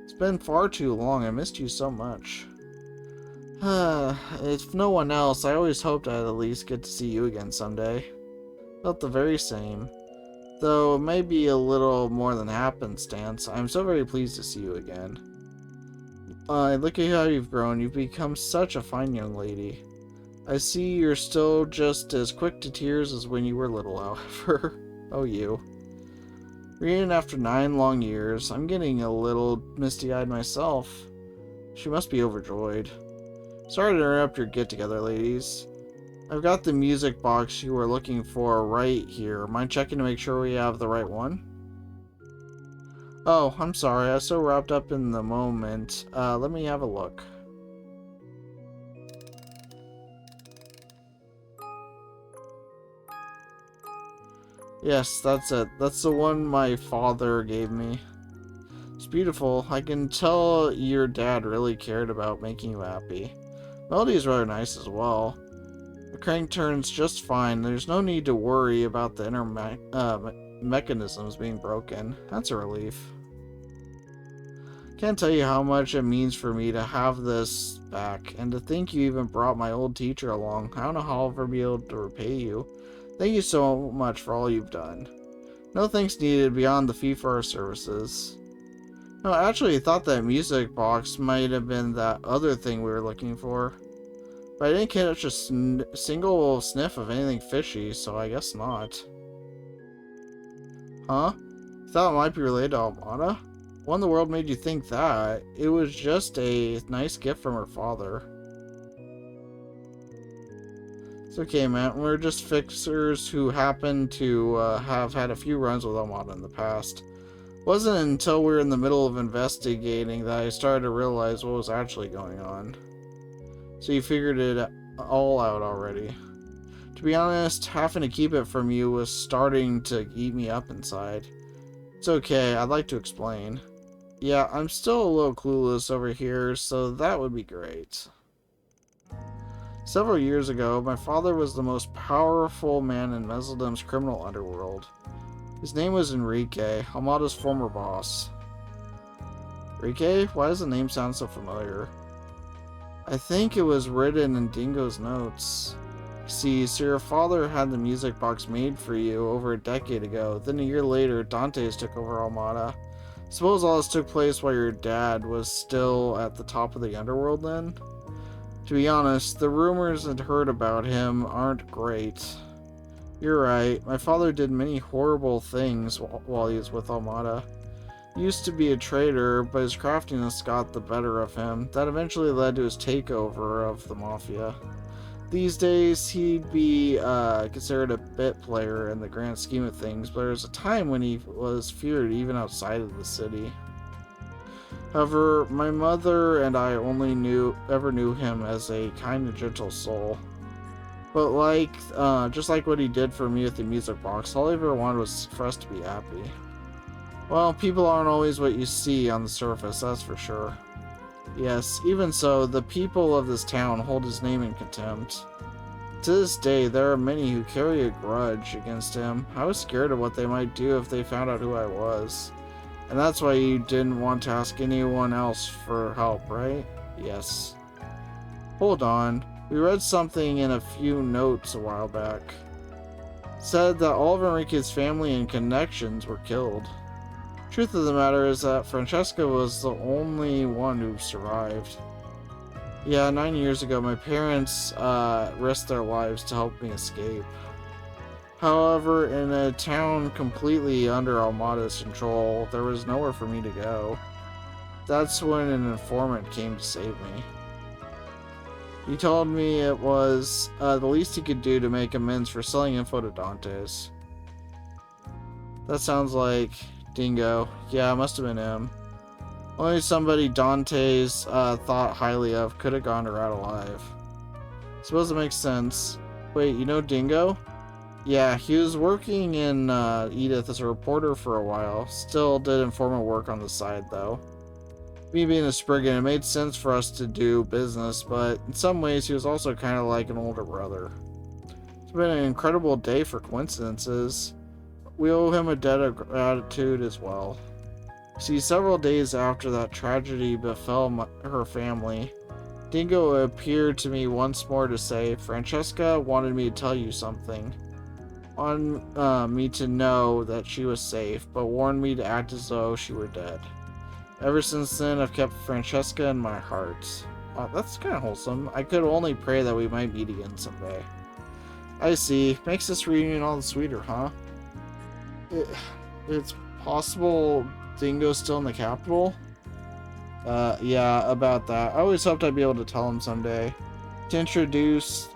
It's been far too long. I missed you so much. If no one else, I always hoped I'd at least get to see you again someday. Felt the very same. Though it may be a little more than happenstance, I'm so very pleased to see you again. Look at how you've grown. You've become such a fine young lady. I see you're still just as quick to tears as when you were little, however. Oh, you. Reunion after 9 long years. I'm getting a little misty-eyed myself. She must be overjoyed. Sorry to interrupt your get-together, ladies. I've got the music box you were looking for right here. Mind checking to make sure we have the right one? Oh, I'm sorry. I was so wrapped up in the moment. Let me have a look. Yes, that's it. That's the one my father gave me. It's beautiful. I can tell your dad really cared about making you happy. Melody is rather nice as well. The crank turns just fine. There's no need to worry about the inner mechanisms being broken. That's a relief. Can't tell you how much it means for me to have this back, and to think you even brought my old teacher along. I don't know how I'll ever be able to repay you. Thank you so much for all you've done. No thanks needed beyond the fee for our services. No, I actually thought that music box might have been that other thing we were looking for. But I didn't catch a single sniff of anything fishy, so I guess not. Huh? You thought it might be related to Almada? What in the world made you think that? It was just a nice gift from her father. It's okay, man. We're just fixers who happen to have had a few runs with Almada in the past. It wasn't until we were in the middle of investigating that I started to realize what was actually going on. So you figured it all out already. To be honest, having to keep it from you was starting to eat me up inside. It's okay, I'd like to explain. Yeah, I'm still a little clueless over here, so that would be great. Several years ago, my father was the most powerful man in Mesledom's criminal underworld. His name was Enrique, Almada's former boss. Enrique? Why does the name sound so familiar? I think it was written in Dingo's notes. See, so your father had the music box made for you over a decade ago. Then a year later, Dante's took over Almada. Suppose all this took place while your dad was still at the top of the underworld then? To be honest, the rumors I'd heard about him aren't great. You're right, my father did many horrible things while he was with Almada. He used to be a traitor, but his craftiness got the better of him. That eventually led to his takeover of the Mafia. These days, he'd be considered a bit player in the grand scheme of things, but there was a time when he was feared even outside of the city. However, my mother and I only ever knew him as a kind and gentle soul. But just like what he did for me with the music box, all I ever wanted was for us to be happy. Well, people aren't always what you see on the surface, that's for sure. Yes, even so, the people of this town hold his name in contempt. To this day, there are many who carry a grudge against him. I was scared of what they might do if they found out who I was. And that's why you didn't want to ask anyone else for help, right? Yes. Hold on. We read something in a few notes a while back. It said that all of Enrique's family and connections were killed. Truth of the matter is that Francesca was the only one who survived. Yeah, 9 years ago, my parents risked their lives to help me escape. However, in a town completely under Almada's control, there was nowhere for me to go. That's when an informant came to save me. He told me it was the least he could do to make amends for selling info to Dante's. That sounds like Dingo. Yeah, it must have been him. Only somebody Dante's thought highly of could have gotten her out alive. Suppose it makes sense. Wait, you know Dingo? Yeah, he was working in Edith as a reporter for a while. Still did informant work on the side, though. Me being a Spriggan, it made sense for us to do business, but in some ways he was also kind of like an older brother. It's been an incredible day for coincidences. We owe him a debt of gratitude as well. See, several days after that tragedy befell her family, Dingo appeared to me once more to say, Francesca wanted me to tell you something. Wanted me to know that she was safe, but warned me to act as though she were dead. Ever since then, I've kept Francesca in my heart. That's kind of wholesome. I could only pray that we might meet again someday. I see. Makes this reunion all the sweeter, huh? It's possible Dingo's still in the capital? Yeah, about that. I always hoped I'd be able to tell him someday. He introduced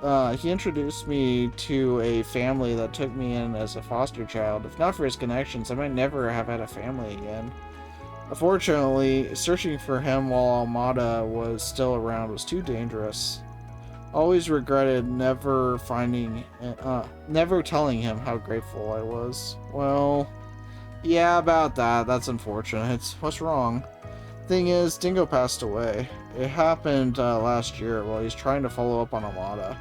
me to a family that took me in as a foster child. If not for his connections, I might never have had a family again. Unfortunately, searching for him while Almada was still around was too dangerous. Always regretted never telling him how grateful I was. Well, yeah, about that. That's unfortunate. What's wrong? Thing is, Dingo passed away. It happened last year while he's trying to follow up on Almada.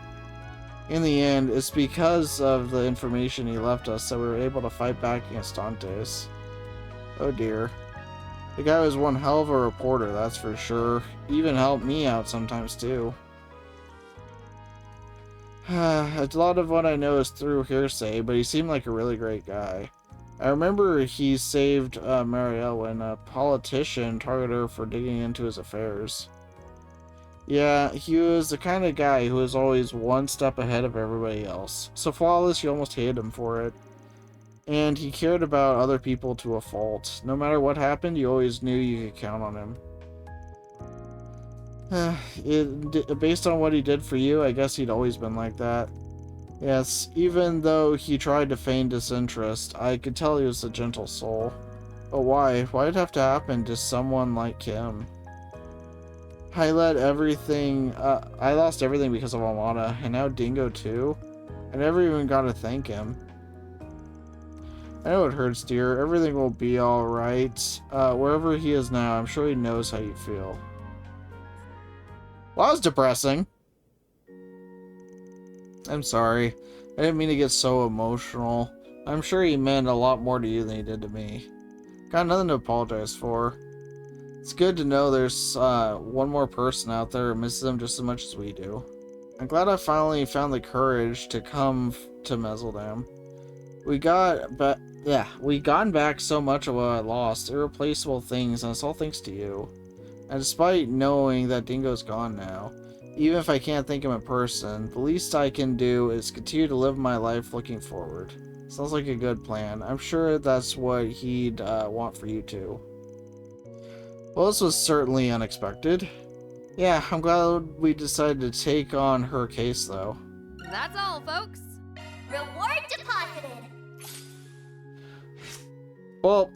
In the end, it's because of the information he left us that we were able to fight back against Dante's. Oh dear. The guy was one hell of a reporter, that's for sure. He even helped me out sometimes too. A lot of what I know is through hearsay, but he seemed like a really great guy. I remember he saved Marielle when a politician targeted her for digging into his affairs. Yeah, he was the kind of guy who was always one step ahead of everybody else. So flawless, you almost hated him for it. And he cared about other people to a fault. No matter what happened, you always knew you could count on him. Based on what he did for you, I guess he'd always been like that. Yes, even though he tried to feign disinterest, I could tell he was a gentle soul. But why? Why'd it have to happen to someone like him? I lost everything because of Almana, and now Dingo too? I never even got to thank him. I know it hurts, dear. Everything will be alright. Wherever he is now, I'm sure he knows how you feel. Well, that was depressing. I'm sorry. I didn't mean to get so emotional. I'm sure he meant a lot more to you than he did to me. Got nothing to apologize for. It's good to know there's one more person out there who misses him just as much as we do. I'm glad I finally found the courage to come to Mezzledam. We've gotten back so much of what I lost, irreplaceable things, and it's all thanks to you. And despite knowing that Dingo's gone now, even if I can't thank him in person, the least I can do is continue to live my life looking forward. Sounds like a good plan. I'm sure that's what he'd want for you too. Well, this was certainly unexpected. Yeah, I'm glad we decided to take on her case though. That's all, folks. Reward deposited. Well,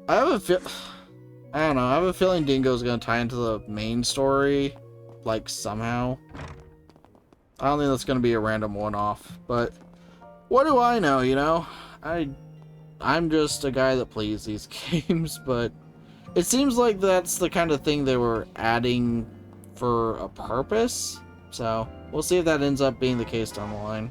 I don't know, I have a feeling Dingo's gonna tie into the main story, like, somehow. I don't think that's gonna be a random one-off, but what do I know, you know? I'm just a guy that plays these games, but it seems like that's the kind of thing they were adding for a purpose, so we'll see if that ends up being the case down the line.